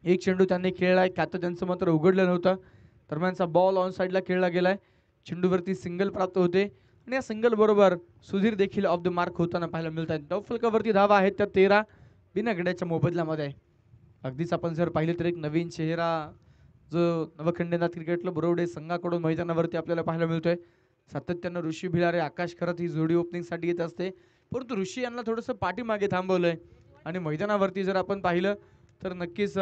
C: एक चेंडू त्यांनी खेळलाय, खातं त्यांचं मात्र उघडलं नव्हतं. दरम्यानचा बॉल ऑन साईडला खेळला गेलाय, चेंडूवरती सिंगल प्राप्त होते आणि या सिंगल बरोबर सुधीर देखील ऑफ द मार्क होताना पाहायला मिळत आहेत. डावफलकावरती धावा आहेत त्या 13 बिना गड्याच्या मोबदल्यामध्ये आहे. अगदीच आपण जर पाहिलं तर एक नवीन चेहरा जो नवखंडेनाथ क्रिकेट बोरवडे संघाकडून मैदानावरती आपल्याला पाहायला मिळतोय. सातत्यानं ऋषी भिलारे, आकाश खरात ही जोडी ओपनिंगसाठी येत असते, परंतु ऋषी यांना थोडंसं पाठीमागे थांबवलंय आणि मैदानावरती जर आपण पाहिलं तर नक्कीच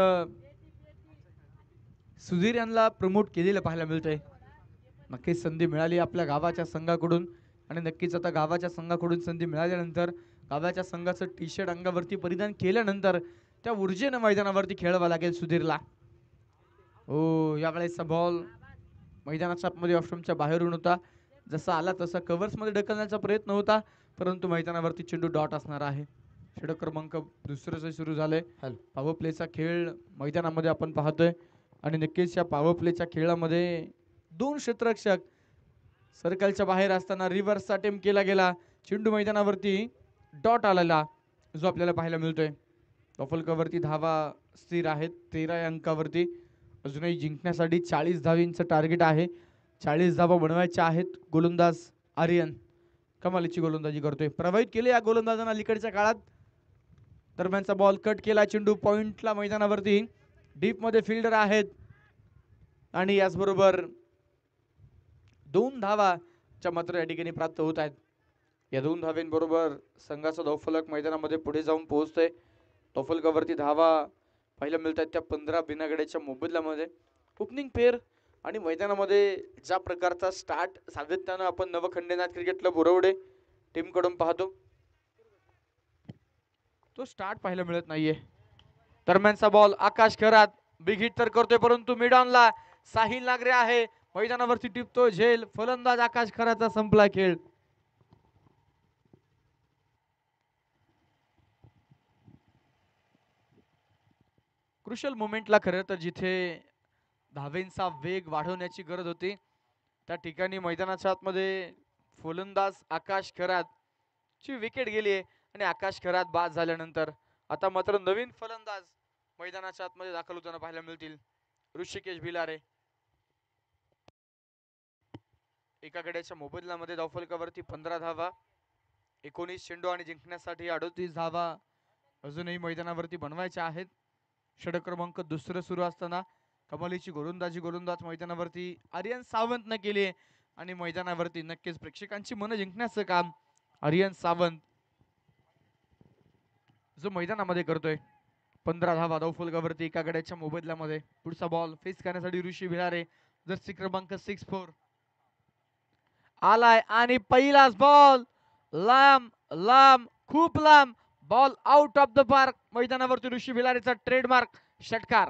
C: सुधीर यांना प्रमोट केलेलं पाहायला मिळतंय. नक्कीच संधी मिळाली आपल्या गावाच्या संघाकडून आणि नक्कीच आता गावाच्या संघाकडून संधी मिळाल्यानंतर गावाच्या संघाचं टी शर्ट अंगावरती परिधान केल्यानंतर त्या ऊर्जेनं मैदानावरती खेळावं लागेल सुधीरला. हो, यावेळेसचा बॉल मैदानाच्या आतमध्ये ऑफस्टंपच्या बाहेरून होता. जसा आला तसा कव्हर्समध्ये ढकलण्याचा प्रयत्न होता, परंतु मैदानावरती चेंडू डॉट असणार आहे. षटक क्रमांक दुसरं सुरू झालंय. पॉवर प्लेचा खेळ मैदानामध्ये आपण पाहतोय आणि नक्कीच या पॉवर प्लेच्या खेळामध्ये 2 क्षेत्ररक्षक सर्कलच्या बाहेर असताना रिव्हर्सचा अटेम्प्ट केला गेला. चेंडू मैदानावरती डॉट आलेला जो आपल्याला पाहायला मिळतोय. टॉफलकावरती धावा स्थिर आहेत 13 या अंकावरती. अजूनही जिंकण्यासाठी 40 धावींचं टार्गेट आहे. 40 धावा बनवायच्या आहेत. गोलंदाज आर्यन कमालीची गोलंदाजी करतोय. प्रभावित केले या गोलंदाजांना अलीकडच्या काळात. दरम्यानचा बॉल कट केला, चेंडू पॉइंटला मैदानावरती डीप मध्ये फिल्डर आहेत आणि याचबरोबर 2 धावाच्या मात्र या ठिकाणी प्राप्त होत आहेत. या 2 धावेंबरोबर संघाचा धावफलक मैदानामध्ये पुढे जाऊन पोहोचतोय. धावफलकावरती धावा पाहायला मिळत आहेत त्या 15 बिनागड्याच्या मोबदल्यामध्ये. ओपनिंग पेअर आणि मैदानामध्ये ज्या प्रकारचा स्टार्ट सातत्यानं आपण नवखंडेनाथ क्रिकेट बोरवडे टीम कडून पाहतो तो स्टार्ट पाहायला मिळत नाहीये. दरम्यानचा बॉल आकाश खरात बिग हिट तर करतोय, परंतु मिड ऑनला साहिल नागरे आहे मैदानावरती टिपतो झेल. फलंदाज आकाश खराचा संपला खेळ. क्रुशल मोमेंटला खरं तर जिथे धावेंचा वेग वाढवण्याची गरज होती त्या ठिकाणी मैदानाच्या आतमध्ये फलंदाज आकाश खरात ची विकेट गेली आणि आकाश खरात बाद झाल्यानंतर आता मात्र नवीन फलंदाज मैदानाच्या आतमध्ये दाखल होताना पाहायला मिळतील. ऋषिकेश भिलारे एका गड्याच्या मोबदल्यामध्ये धावफलकावरती 15 धावा, 19 चेंडू आणि जिंकण्यासाठी 38 धावा अजूनही मैदानावरती बनवायच्या आहेत. षटक क्रमांक दुसरं सुरू असताना कमालीची गोलंदाज मैदानावरती आर्यन सावंत न केली आणि मैदानावरती नक्कीच प्रेक्षकांची मन जिंकण्याचं काम आर्यन सावंत जो मैदानामध्ये करतोय. 15 धावा धावफलकावरती एका गड्याच्या मोबदल्यामध्ये. पुढचा बॉल फेस करण्यासाठी ऋषी भिलारे जर्सी क्रमांक 64 आलाय आणि पहिलाच बॉल लांब लांब खूप लांब ball out of the park. मैदानावरती ऋषी भिलारेचा ट्रेडमार्क षटकार.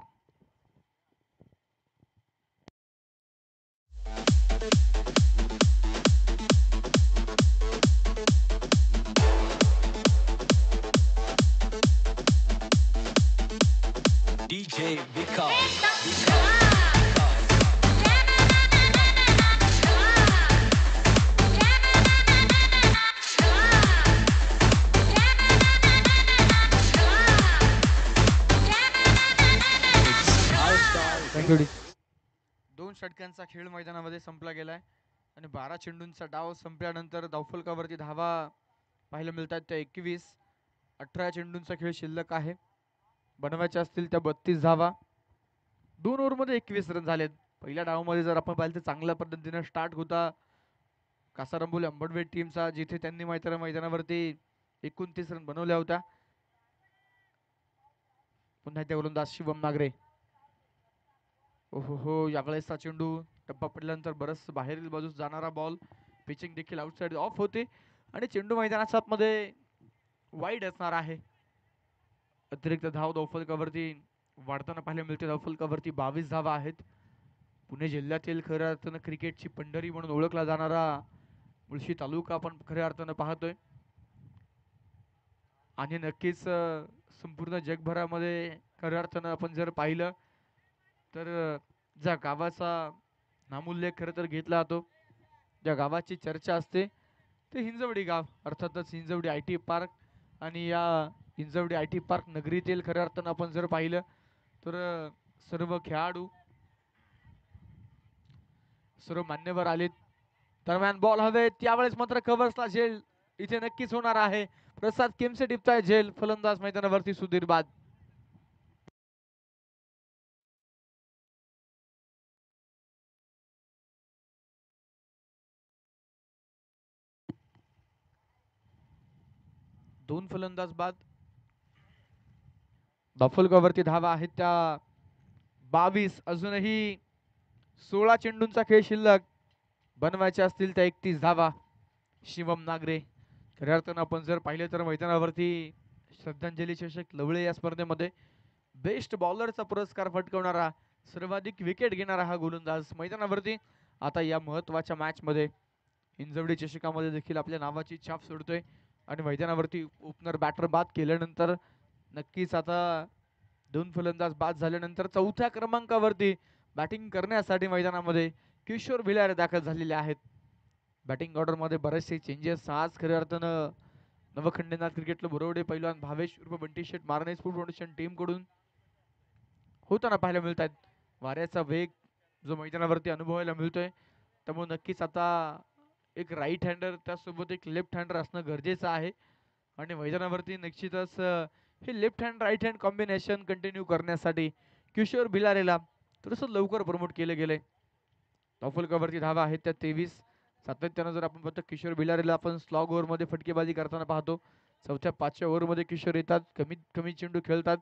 E: DJ Vikas.
C: दोन षटकांचा खेळ मैदानामध्ये संपला गेलाय आणि 12 चेंडूंचा डाव संपल्यानंतर धावफलकावरती धावा पाहायला मिळतात त्या 21. 18 चेंडूंचा खेळ शिल्लक आहे. बनवायच्या असतील त्या 32 धावा. 2 ओव्हरमध्ये 21 रन झालेत. पहिल्या डावामध्ये जर आपण पाहिलं तर चांगल्या पद्धतीने स्टार्ट होता कासारंबोली अंबडवेट टीमचा, जिथे त्यांनी मैदानावरती 29 रन बनवल्या होत्या. पुन्हा त्या गोलंदाज शिवम नागरे ओहो हो, यावेळेसचा चेंडू टप्पा पडल्यानंतर बरंच बाहेरील बाजूस जाणारा बॉल, पिचिंग देखील आउटसाइड ऑफ होते आणि चेंडू मैदानाच्या आतमध्ये वाईड असणार आहे. अतिरिक्त धाव धावफलकावरती वाढताना पाहायला मिळते. धावफलकावरती 22 धावा आहेत. पुणे जिल्ह्यातील खऱ्या अर्थानं क्रिकेटची पंढरी म्हणून ओळखला जाणारा मुळशी तालुका आपण खऱ्या अर्थानं पाहतोय आणि नक्कीच संपूर्ण जगभरामध्ये खऱ्या अर्थानं आपण जर पाहिलं तर ज्या गावाचा नामोल्लेख खरं तर घेतला जातो, ज्या गावाची चर्चा असते ते हिंजवडी गाव, अर्थातच हिंजवडी आय टी पार्क. आणि या हिंजवडी आय टी पार्क नगरीतील खऱ्या अर्थानं आपण जर पाहिलं तर सर्व खेळाडू, सर्व मान्यवर आलेत. दरम्यान बॉल हवे त्यावेळेस मात्र कव्हर्सला झेल इथे नक्कीच होणार आहे. प्रसाद केमसे टिपताय झेल, फलंदाज मैदानावरती सुधीर बाद. दोन फलंदाज बाद. धावफलकावरती धावा आहेत त्या 22. अजूनही 16 चेंडूंचा खेळ शिल्लक. बनवायचे असतील त्या 31 धावा. शिवम नागरे, खऱ्या अर्थानं आपण जर पाहिले तर मैदानावरती श्रद्धांजली चषक लवळे या स्पर्धेमध्ये बेस्ट बॉलरचा पुरस्कार पटकावणारा, सर्वाधिक विकेट घेणारा हा गोलंदाज मैदानावरती आता या महत्वाच्या मॅच मध्ये हिंजवडी चषकामध्ये देखील आपल्या नावाची छाप सोडतोय. आणि मैदानावरती ओपनर बॅटर बाद केल्यानंतर नक्कीच आता दोन फलंदाज बाद झाल्यानंतर चौथ्या क्रमांकावरती बॅटिंग करण्यासाठी मैदानामध्ये किशोर भिलारे दाखल झालेले आहेत. बॅटिंग ऑर्डर मध्ये बरेचसे चेंजेस आज खऱ्या अर्थानं नवखंडेनाथ क्रिकेट क्लब बोरवडे पैलवान भावेश उर्फ बंटी शेट मारणे स्पोर्ट फाउंडेशन टीम कडून होताना पाहायला मिळत आहेत. वाऱ्याचा वेग जो मैदानावरती अनुभवायला मिळतोय, त्यामुळे नक्कीच आता एक राईट हँडर त्यासोबत एक लेफ्ट हँडर असणं गरजेचं आहे. आणि मैदानावरती निश्चितच हे left hand right hand combination continue करण्यासाठी किशोर भिलारेला थोडंसं लवकर प्रमोट केले गेले. धावफलकावरती धावा आहेत त्या 23. सातत्यानं जर आपण पाहतो किशोर भिलारेला आपण स्लॉग ओव्हरमध्ये फटकेबाजी करताना पाहतो. चौथ्या 5व्या ओव्हरमध्ये किशोर येतात, कमीत कमी चेंडू खेळतात,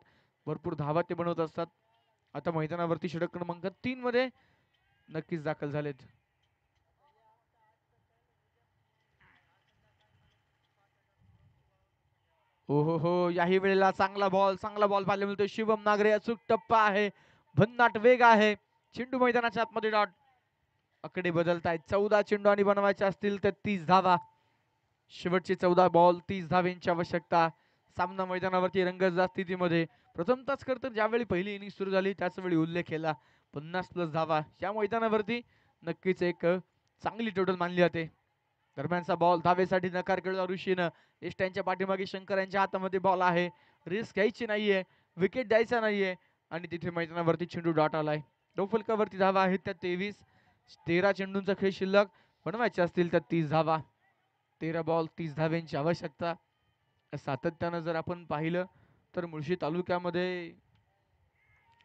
C: भरपूर धावा ते बनवत असतात. आता मैदानावरती षटक क्रमांक 3 मध्ये नक्कीच दाखल झालेत. हो हो हो, याही वेळेला चांगला बॉल पाहायला मिळतोय. शिवम नागरे, अचूक टप्पा आहे, भन्नाट वेग आहे. चेंडू मैदानाच्या आतमध्ये डॉट. आकडे बदलतायत. 14 चेंडू आणि बनवायचे असतील तर 30 धावा. शेवटचे 14 बॉल, 30 धावेंची आवश्यकता. सामना मैदानावरती रंगतदार स्थितीमध्ये. प्रथमतःच तर ज्यावेळी पहिली इनिंग सुरू झाली त्याच वेळी उल्लेख केला 50+ धावा या मैदानावरती नक्कीच एक चांगली टोटल मानली जाते. दरम्यानचा बॉल धावेसाठी नकार केला ऋषीनं. एस्टॅनच्या पाठीमागे शंकर यांच्या हातामध्ये बॉल आहे. रिस्क घ्यायची नाहीये, विकेट द्यायचा नाहीये आणि तिथे मैदानावरती चेंडू डॉट आलाय. फलकावरती धावा आहेत त्या 23. 13 चेंडूंचा खेळ शिल्लक. बनवायचे असतील तर 30 धावा. 13 बॉल 30 धाव्यांची आवश्यकता. सातत्यानं जर आपण पाहिलं तर मुळशी तालुक्यामध्ये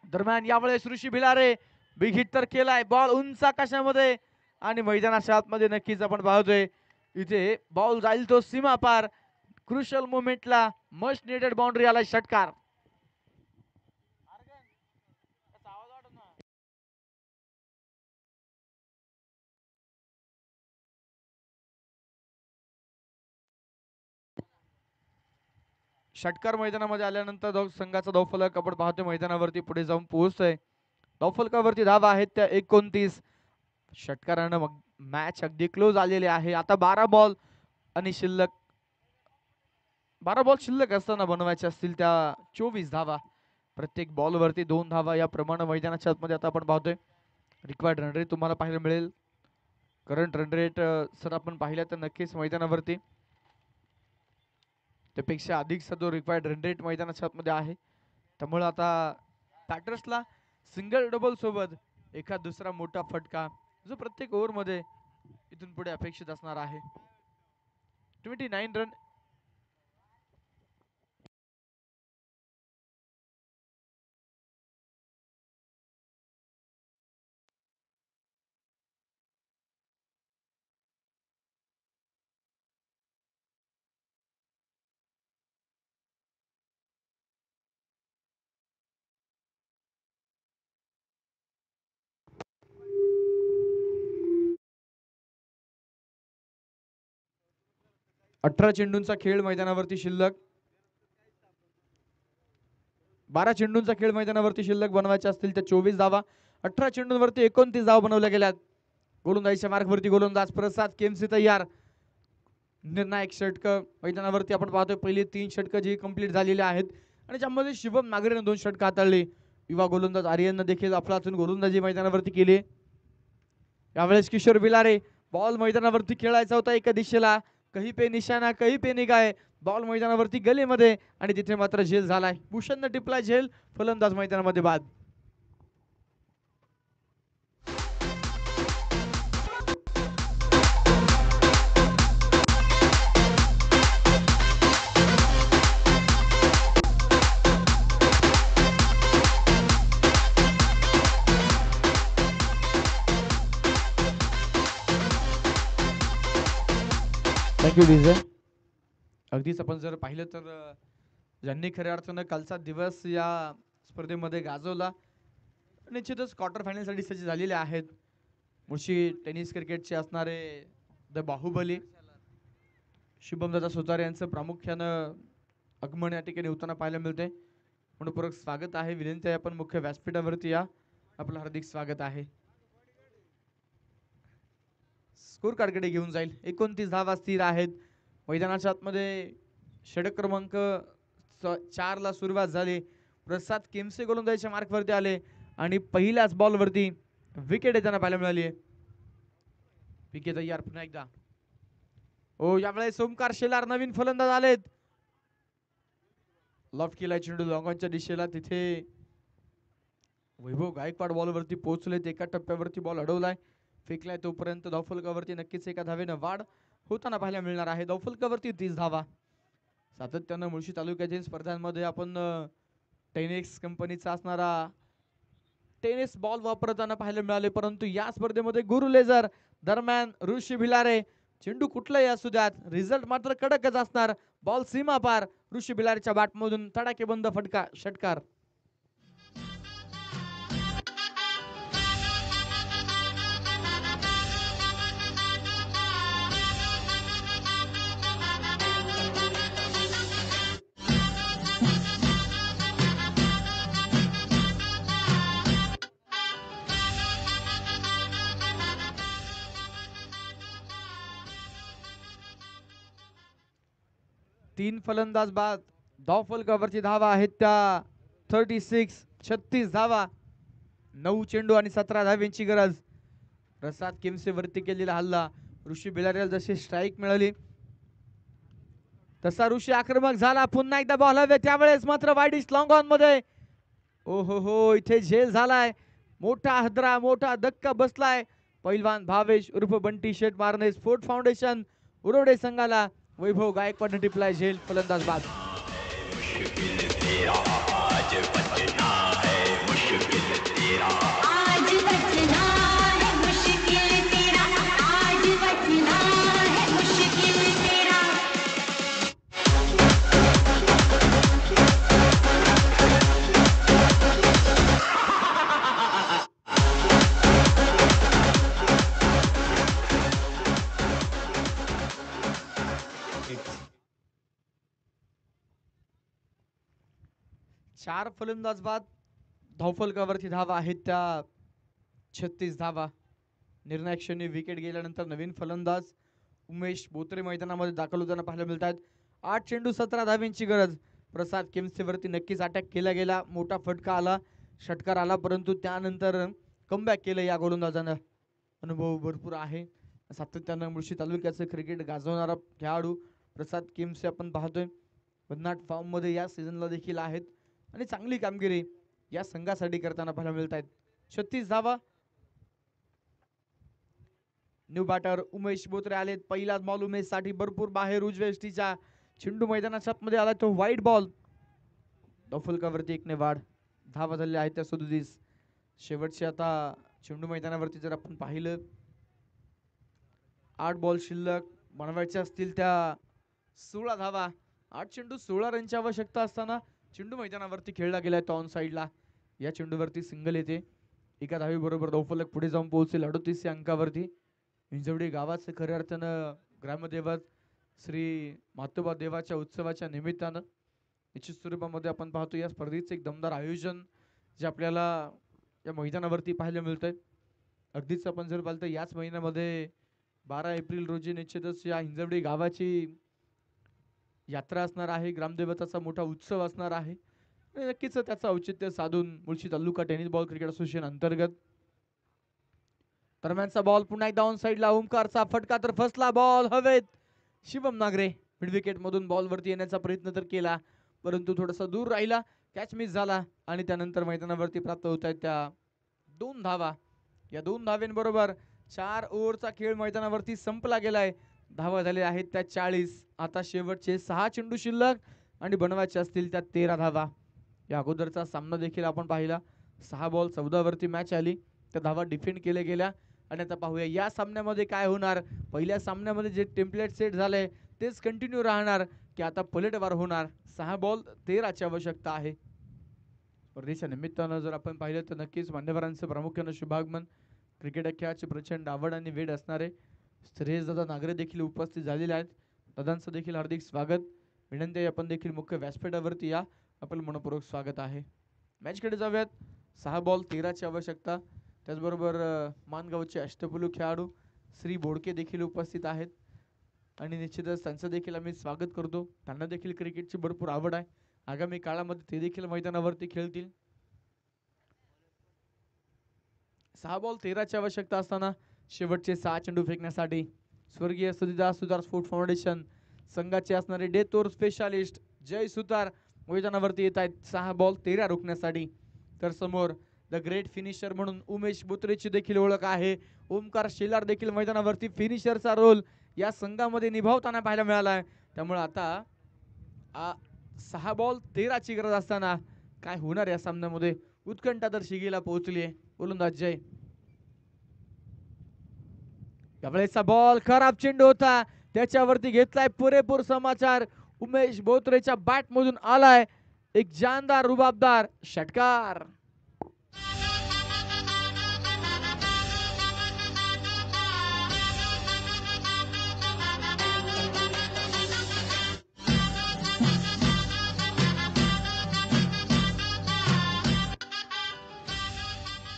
C: दरम्यान यावेळेस ऋषी भिलारे बिग हिट तर केलाय. बॉल उंच आकाशामध्ये आणि मैदानाच्या आतमध्ये नक्कीच आपण पाहतोय इथे बॉल जाईल तो सीमा पार. क्रुशियल मोमेंटला मस्ट नीडेड बाउंड्री आला षटकार. षटकार मैदानामध्ये आल्यानंतर संघाचा धावफलक आपण पाहतोय मैदानावरती पुढे जाऊन पोहोचतोय. धावफलकावरती धावा आहेत त्या 29. षटकारानं मॅच अगदी क्लोज आलेले आहे. आता 12 बॉल आणि शिल्लक 12 बॉल शिल्लक असताना बनवायचे असतील त्या 24 धावा. प्रत्येक बॉल वरती 2 धावा या प्रमाणे मैदानाच्या आतमध्ये आता आपण पाहतोय. रिक्वायर्ड रन रेट तुम्हाला पाहायला मिळेल. करंट रन रेट सर आपण पाहिलं तर नक्कीच मैदानावरती त्यापेक्षा अधिकचा जो रिक्वायर्ड रन रेट मैदानाच्या आतमध्ये आहे. त्यामुळे आता बॅटर्सला सिंगल डबल सोबत एखाद दुसरा मोठा फटका जो प्रत्येक ओव्हर मध्ये इथून पुढे अपेक्षित असणार आहे. 29 रन 18 चेंडूंचा खेळ मैदानावरती शिल्लक. 12 चेंडूंचा खेळ मैदानावरती शिल्लक बनवायचे असतील तर 24 धावा. 18 चेंडूंवरती 29 धावा बनवल्या गेल्यात. गोलंदाजीच्या मार्गवरती गोलंदाज प्रसाद केमसी तयार. निर्णायक षटक मैदानावरती आपण पाहतोय. पहिली 3 षटकं जी कंप्लीट झालेली आहेत आणि ज्यामध्ये शुभम नागरेने 2 षटकं हाताळली. युवा गोलंदाज आर्यनने देखील अफलातून गोलंदाजी मैदानावरती केली. यावेळेस किशोर बिलारे बॉल मैदानावरती खेळायचा होता एका दिशेला. कहीं पे निशाणा कहीं पे निगाह. बॉल मैदानावरती गलीमध्ये आणि तिथे मात्र झेल झालाय. भूषणने टिपलाय झेल. फलंदाज मैदानामध्ये बाद. Thank you DJ. अगदीच आपण जर पाहिलं तर ज्यांनी खऱ्या अर्थानं कालचा दिवस या स्पर्धेमध्ये गाजवला निश्चितच क्वार्टर फायनलसाठी सज्ज झालेले आहेत. मुळशी टेनिस क्रिकेटचे असणारे द बाहुबली शुभमदादा सुतार यांचं प्रामुख्यानं आगमन या ठिकाणी होताना पाहायला मिळते. मनपूर्वक स्वागत आहे. विनंती आहे आपण मुख्य व्यासपीठावरती या. आपलं हार्दिक स्वागत आहे. स्कोर कार्डकडे घेऊन जाईल. 29 धावा स्थिर आहेत. मैदानाच्या आतमध्ये षटक क्रमांक 4 ला सुरुवात झाली. प्रसाद केमसे गोलंदाजीच्या मार्कवरती आले आणि पहिल्याच बॉलवरती विकेट येताना पाहायला मिळाली. पीके तयार पुन्हा एकदा. ओ यावेळेस ओमकार शेलार नवीन फलंदाज आलेत. लॉफ्ट केलाय चेंडू लॉंगॉनच्या दिशेला. तिथे वैभव गायकवाड बॉलवरती पोहोचलेत. एका टप्प्यावरती बॉल अडवलाय. फेकलाय तोपर्यंत धावफलकावरती नक्कीच एका धावेनं वाढ होताना पाहायला मिळणार आहे. धावफलकावरती 30 धावा. सातत्यानं मुळशी तालुक्यातील स्पर्धांमध्ये आपण टेनिक्स कंपनीचा असणारा टेनिस बॉल वापरताना पाहायला मिळाले. परंतु या स्पर्धेमध्ये गुरु लेझर दरम्यान ऋषी भिलारे. चेंडू कुठलाही असू द्यात रिझल्ट मात्र कडकच असणार. बॉल सीमा पार. ऋषी भिलारेच्या बॅटमधून तडाखेबंद फटका षटकार. तीन फलंदाज बाद. धावफलकावरची धावा आहेत त्या 36 धावा. 9 चेंडू आणि 17 धाव्यांची गरज. प्रसाद केमसे वरती केलेला हल्ला. ऋषी बिलारेला जशी स्ट्राईक मिळाली तसा ऋषी आक्रमक झाला. पुन्हा एकदा बॉल हवे. त्यावेळेस मात्र वाईडिश लॉंग ऑन मध्ये ओ हो इथे झेल झालाय. मोठा हदरा मोठा धक्का बसलाय. पैलवान भावेश उर्फ बंटी शेट मारणे स्पोर्ट फाउंडेशन उरोडे संघाला. वैभव गायकवाड टिपलाय झेल. फलंदाज बाद. चार फलंदाज बाद. धावफलकावरती धावा आहेत त्या 36 धावा. निर्णायक क्षणी विकेट गेल्यानंतर नवीन फलंदाज उमेश बोत्रे मैदानामध्ये दाखल होताना पाहायला मिळतात. 8 चेंडू 17 धाव्यांची गरज. प्रसाद केमसेवरती नक्कीच अटॅक केला गेला. मोठा फटका आला. षटकार आला. परंतु त्यानंतर कमबॅक केलं या गोलंदाजानं. अनुभव भरपूर आहे. सातत्यानं मुळशी तालुक्याचं क्रिकेट गाजवणारा खेळाडू प्रसाद केमसे आपण पाहतोय. भन्नाट फॉर्म मध्ये या सीझनला देखील आहेत आणि चांगली कामगिरी या संघासाठी करताना पाहायला मिळत आहेत. 36 धावा. न्यू बॅटर उमेश बोत्रे आलेत. पहिलाच बॉल उमेश साठी भरपूर बाहेर उजव्या यष्टीच्या चेंडू मैदानाच्या मध्ये आला तो वाईट बॉल. धावफलकावरती 1 ने वाढ. धावा झाल्या आहेत त्या 37. शेवटचे आता चेंडू मैदानावरती जर आपण पाहिलं 8 बॉल शिल्लक बनवायचे असतील त्या 16 धावा. 8 चेंडू 16 रनची आवश्यकता असताना चेंडू मैदानावरती खेळला गेलाय तो ऑन साइडला. या चेंडूवरती सिंगल येते. एका धावी बरोबर धावफलक पुढे जाऊन पोहोचेल 38 अंकावरती. इंजवडी गावाचं खऱ्या अर्थानं ग्रामदैवत श्री म्हातोबा देवाच्या उत्सवाच्या निमित्तानं निश्चित स्वरूपामध्ये आपण पाहतो या स्पर्धेचं एक दमदार आयोजन जे आपल्याला या मैदानावरती पाहायला मिळतंय. अगदीच आपण जर पाहिलं तर याच महिन्यामध्ये 12 एप्रिल रोजी निश्चितच या हिंजवडी गावाची यात्रा असणार आहे. ग्रामदेवताचा मोठा उत्सव असणार आहे. आणि नक्कीच त्याचं औचित्य साधून मुळशी तालुका टेनिस बॉल क्रिकेट असोसिएशन अंतर्गत दरम्यानचा बॉल पुन्हा एकदा ऑन साइडला ओमकारचा फटका तर फसला बॉल हवेत. शिवम नागरे मिड विकेट मधून बॉल वरती येण्याचा प्रयत्न तर केला परंतु थोडासा दूर राहिला. कॅच मिस झाला आणि त्यानंतर मैदानावरती प्राप्त होत आहेत त्या 2 धावा. या 2 धावेंबरोबर 4 ओव्हरचा खेळ मैदानावरती संपला गेलाय. धावा झाले आहेत त्या 40. आता शेवटचे 6 चेंडू शिल्लक आणि बनवायचे असतील त्या 13 धावा. या अगोदरचा सामना देखील आपण पाहिला. 6 बॉल 14 वरती मॅच आली. त्या धावा डिफेंड केल्या गेल्या आणि आता पाहूया या सामन्यामध्ये काय होणार. पहिल्या सामन्यामध्ये जे टेम्पलेट सेट झालंय तेच कंटिन्यू राहणार की आता पलटवार होणार. 6 बॉल 13 ची आवश्यकता आहे. स्पर्धेच्या निमित्तानं जर आपण पाहिलं तर नक्कीच मान्यवरांचं प्रामुख्यानं शुभागमन. क्रिकेट खेळाची प्रचंड आवड आणि वेड असणारे श्रेयस दादा नागरे देखील उपस्थित झालेले आहेत. दादांचं देखील हार्दिक स्वागत. विनंती आहे आपण देखील मुख्य व्यासपीठावरती या. आपलं मनपूर्वक स्वागत आहे. मॅचकडे जाऊयात. 6 बॉल 13 ची आवश्यकता. त्याचबरोबर मानगावचे अष्टपैलू खेळाडू श्री बोडके देखील उपस्थित आहेत आणि निश्चितच त्यांचं देखील आम्ही स्वागत करतो. त्यांना देखील क्रिकेटची भरपूर आवड आहे. आगामी काळामध्ये ते देखील मैदानावरती खेळतील. 6 बॉल 13 ची आवश्यकता असताना शेवटचे 6 चेंडू फेकण्यासाठी स्वर्गीय सतीदास सुतार स्पोर्ट फाउंडेशन संघाचे असणारे डेथ ओव्हर स्पेशालिस्ट जय सुतार मैदानावरती येत आहेत 6 बॉल 13 रोखण्यासाठी. तर समोर द ग्रेट फिनिशर म्हणून उमेश बोत्रेची देखील ओळख आहे. ओमकार शेलार देखील मैदानावरती फिनिशरचा रोल या संघामध्ये निभावताना पाहायला मिळाला आहे. त्यामुळे आता 6 बॉल 13 ची गरज असताना काय होणार या सामन्यामध्ये उत्कंठा तर शिगेला पोहोचली आहे. गोलंदाज जय. यावेळेचा बॉल खराब चेंडू होता त्याच्यावरती घेतलाय पुरेपूर समाचार. उमेश बोत्रेच्या बॅट मधून आलाय एक जानदार रुबाबदार षटकार.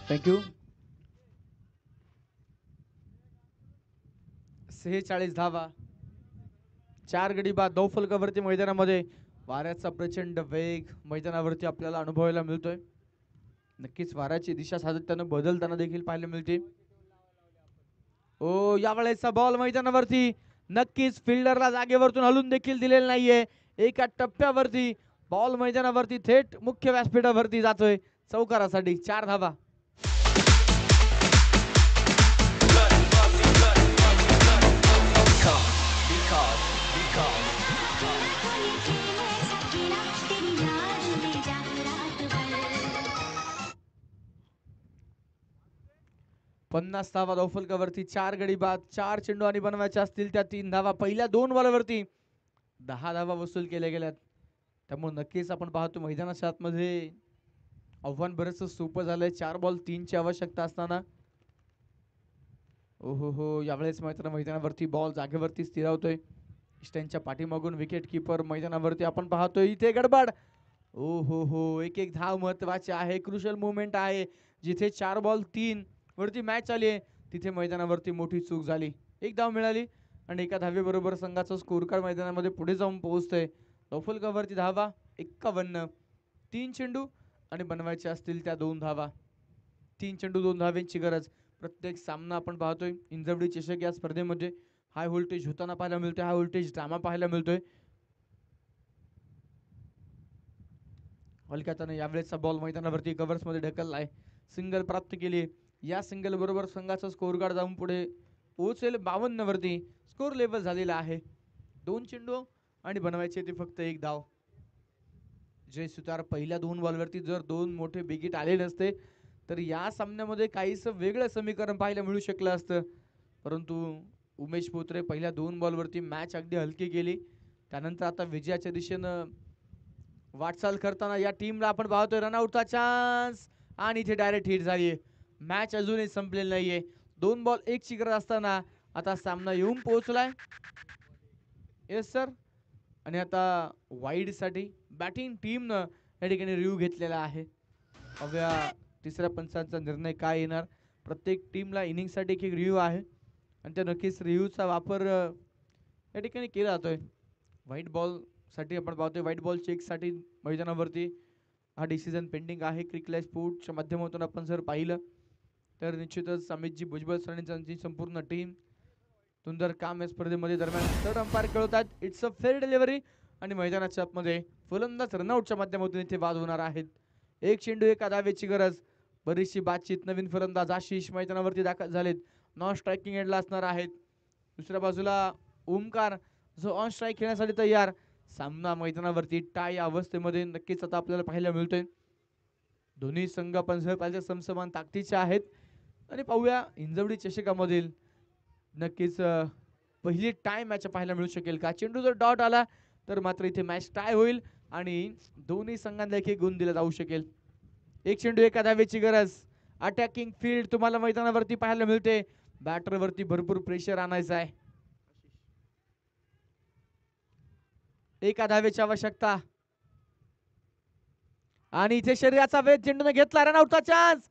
C: थँक्यू. 46 धावा 4 गडी बाद 9 फलकावरती मैदानामध्ये वाऱ्याचा प्रचंड वेग मैदानावरती आपल्याला अनुभवायला मिळतोय. नक्कीच वाऱ्याची दिशा सातत्यानं बदलताना देखील पाहायला मिळते. ओ यावेळेचा बॉल मैदानावरती नक्कीच फिल्डरला जागेवरतून हलून देखील दिलेला नाहीये. एका टप्प्यावरती बॉल मैदानावरती थेट मुख्य व्यासपीठावरती जातोय चौकारासाठी. 4 धावा. पन्नास धावा 9 फलकावरती 4 गडी बाद 4 चेंडू आणि बनवायचे असतील त्या 3 धावा. पहिल्या 2 बॉलवरती 10 धावा वसूल केल्या गेल्यात. त्यामुळे नक्कीच आपण पाहतो मैदानाच्या आतमध्ये आव्हान बरंच सोपं झालंय. 4 बॉल 3 ची आवश्यकता असताना ओहो यावेळेस मात्र मैदानावरती बॉल जागेवरती स्थिरावतोय. स्टँडच्या पाठीमागून विकेट किपर मैदानावरती आपण पाहतोय. इथे गडबड. ओहो एक धाव महत्वाची आहे. क्रुशियल मुवमेंट आहे. जिथे 4 बॉल 3 वरती मॅच आली आहे तिथे मैदानावरती मोठी चूक झाली. 1 धाव मिळाली आणि एका धावेबरोबर संघाचा स्कोर कार्ड मैदानामध्ये पुढे जाऊन पोहोचतोय. 9 फलकावरती धावा 51. 3 चेंडू आणि बनवायचे असतील त्या 2 धावा. 3 चेंडू 2 धाव्यांची गरज. प्रत्येक सामना आपण पाहतोय इंजवडी चषक या स्पर्धेमध्ये हाय व्होल्टेज होताना पाहायला मिळतोय. हाय व्होल्टेज ड्रामा पाहायला मिळतोय. हलक्याताने यावेळेचा बॉल मैदानावरती कव्हर्स मध्ये ढकललाय. सिंगल प्राप्त केली. या सिंगल बरोबर संघाचा स्कोर कार्ड जाऊन पुढे पोहोचेल 52 वरती. स्कोर लेवल झालेला आहे. 2 चेंडू आणि बनवायचे ते फक्त 1 धाव. जय सुतार पहिल्या 2 बॉलवरती जर 2 मोठे बिगिट आले नसते तर या सामन्यामध्ये काहीच वेगळं समीकरण पाहायला मिळू शकलं असतं. परंतु उमेश बोत्रे पहिल्या 2 बॉलवरती मॅच अगदी हलकी गेली. त्यानंतर आता विजयाच्या दिशेनं वाटचाल करताना या टीमला आपण पाहतोय रनआउटचा चान्स आणि इथे डायरेक्ट हिट झाली. मॅच अजूनही संपलेली नाहीये. 2 बॉल 1 ची गरज असताना आता सामना येऊन पोहोचलाय. Yes sir. आणि आता वाईडसाठी बॅटिंग टीमनं या ठिकाणी रिव्ह्यू घेतलेला आहे. बघूया तिसऱ्या पंचांचा निर्णय काय येणार. प्रत्येक टीमला इनिंगसाठी एक एक रिव्ह्यू आहे आणि त्या नक्कीच रिव्ह्यूचा वापर या ठिकाणी केला जातोय. व्हाईट बॉलसाठी आपण पाहतोय, व्हाईट बॉल चेकसाठी मैदानावरती हा डिसिजन पेंडिंग आहे. क्रिकलाइट स्पोर्टच्या माध्यमातून आपण जर पाहिलं तर निश्चितच अमितजी भुजबळ सरांची संपूर्ण टीम सुंदर काम या स्पर्धेमध्ये दरम्यान थर्ड अंपायर खेळवतात. इट्स अ फेअर डिलिव्हरी आणि मैदानाच्या आतमध्ये फलंदाज रनआउटच्या माध्यमातून इथे बाद होणार आहेत. एक चेंडू एका धावेची गरज. बरीचशी बातचीत. नवीन फलंदाज आशिष मैदानावरती दाखल झालेत. नॉन स्ट्रायकिंग एंडला असणार आहेत. दुसऱ्या बाजूला ओमकार जो ऑन स्ट्राईक खेळण्यासाठी तयार. सामना मैदानावरती टाय अवस्थेमध्ये नक्कीच आता आपल्याला पाहायला मिळतोय. दोन्ही संघ पंचपालच्या समसमान ताकदीचे आहेत आणि पाहूया हिंजवडी चषकामधील नक्कीच पहिली टाय मॅच पाहायला मिळू शकेल का. चेंडू जर डॉट आला तर मात्र इथे मॅच टाय होईल आणि दोन्ही संघांना एक गुण दिला जाऊ शकेल. एक चेंडू एका धावेची गरज. अटॅकिंग फील्ड तुम्हाला मैदानावरती पाहायला मिळते. बॅटरवरती भरपूर प्रेशर आणायचं आहे. एका धावेची आवश्यकता आणि इथे शरीराचा वेध चेंडूने घेतला. रनआउटचा चान्स.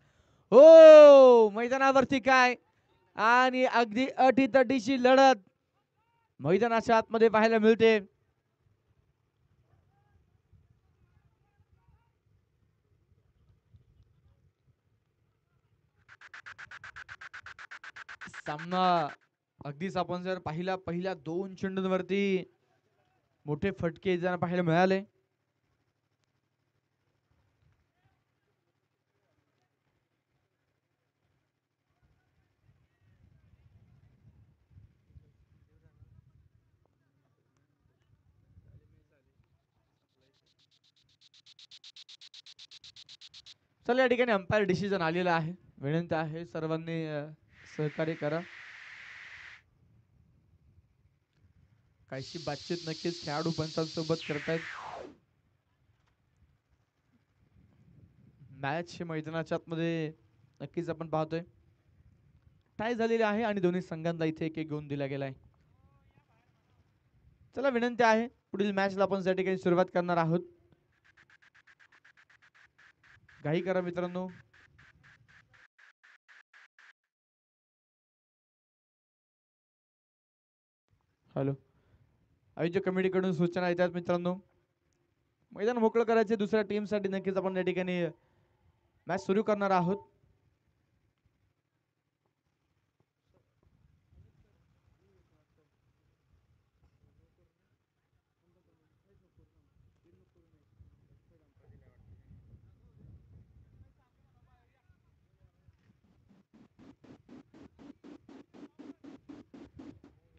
C: हो मैदानावरती काय आणि अगदी अटीतटीची लढत मैदानाच्या आतमध्ये पाहायला मिळते. सामना अगदीच आपण जर पाहिला पहिल्या दोन चेंडूंवरती मोठे फटके जरा पाहायला मिळाले. चला या ठिकाणी अंपायर डिसिजन आलेला आहे. विनंती आहे सर्वांनी सहकार्य करा. काहीशी बातचीत नक्कीच खेळाडू पंचांसोबत करतायत. मॅच मैदानाच्या आतमध्ये नक्कीच आपण पाहतोय टाय झालेली आहे आणि दोन्ही संघांना इथे एक एक गुण दिला गेलाय. चला विनंती आहे पुढील मॅचला आपण त्या ठिकाणी सुरुवात करणार आहोत. घाई करा मित्रांनो. हॅलो, आयोजक कमिटीकडून सूचना येतात मित्रांनो. मैदान मोकळं करायचे दुसऱ्या टीमसाठी. नक्कीच आपण या ठिकाणी मॅच सुरू करणार आहोत.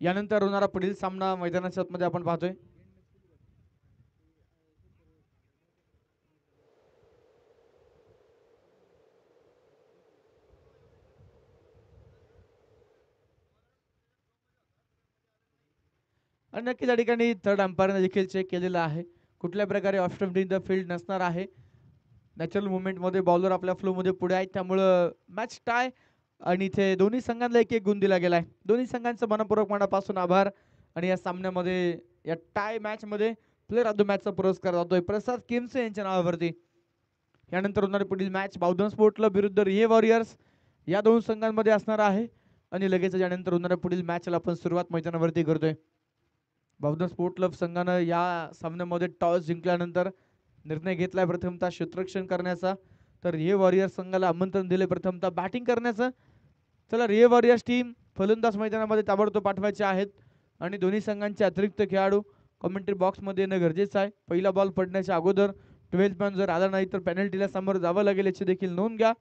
C: यानंतर होणारा पुढील सामना मैदानाच्या आतमध्ये आपण पाहतोय. आणि नक्कीच या ठिकाणी थर्ड अंपायरने देखील चेक केलेला आहे. कुठल्या प्रकारे off stump in the field नसणार आहे. नॅचरल मुवमेंटमध्ये बॉलर आपल्या फ्लोमध्ये पुढे आहेत त्यामुळं मॅच टाय आणि इथे दोन्ही संघांना एक एक गुण दिला गेलाय. दोन्ही संघांचं मनपूर्वक मनापासून आभार. आणि या सामन्यामध्ये या टाय मॅच मध्ये प्लेअर ऑफ द मॅचचा पुरस्कार जातोय प्रसाद किमसे यांच्या नावावरती. यानंतर होणारी पुढील मॅच बावधन स्पोर्ट क्लब विरुद्ध रिहे वॉरियर्स या दोन संघांमध्ये असणार आहे. आणि लगेच यानंतर होणाऱ्या पुढील मॅचला आपण सुरुवात मैदानावरती करतोय. बावधन स्पोर्ट क्लब संघानं या सामन्यामध्ये टॉस जिंकल्यानंतर निर्णय घेतलाय प्रथमतः क्षेत्ररक्षण करण्याचा. तर रिहे वॉरियर्स संघाला आमंत्रण दिले प्रथमतः बॅटिंग करण्याचं. चला रिहे वॉरियर्स टीम फलंदाज मैदानामध्ये ताबडतोब पाठवायचे आहेत आणि दोन्ही संघांचे अतिरिक्त खेळाडू कमेंट्री बॉक्समध्ये येणं गरजेचं आहे. पहिला बॉल पडण्याच्या अगोदर 12th मॅन जर आला नाही तर पेनल्टीला समोर जावं लागेल याची देखील नोंद घ्या.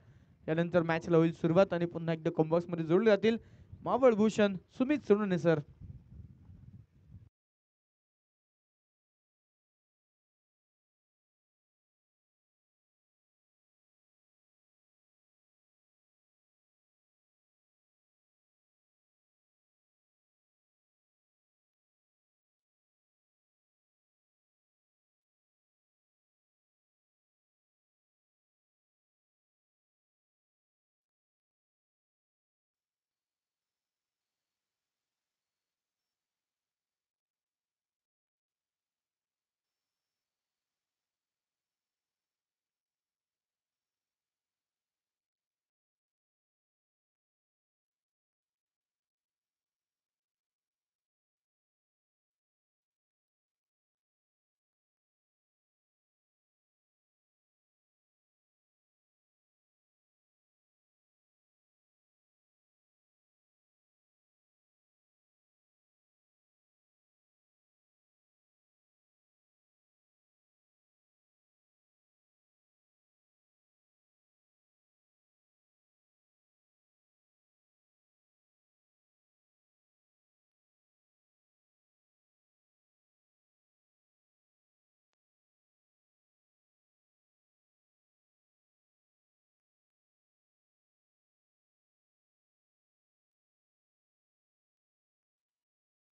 C: यानंतर मॅचला होईल सुरुवात आणि पुन्हा एकदा कॉम्बॉक्समध्ये जोडले जातील मावळ भूषण सुमित सोनवणे सर.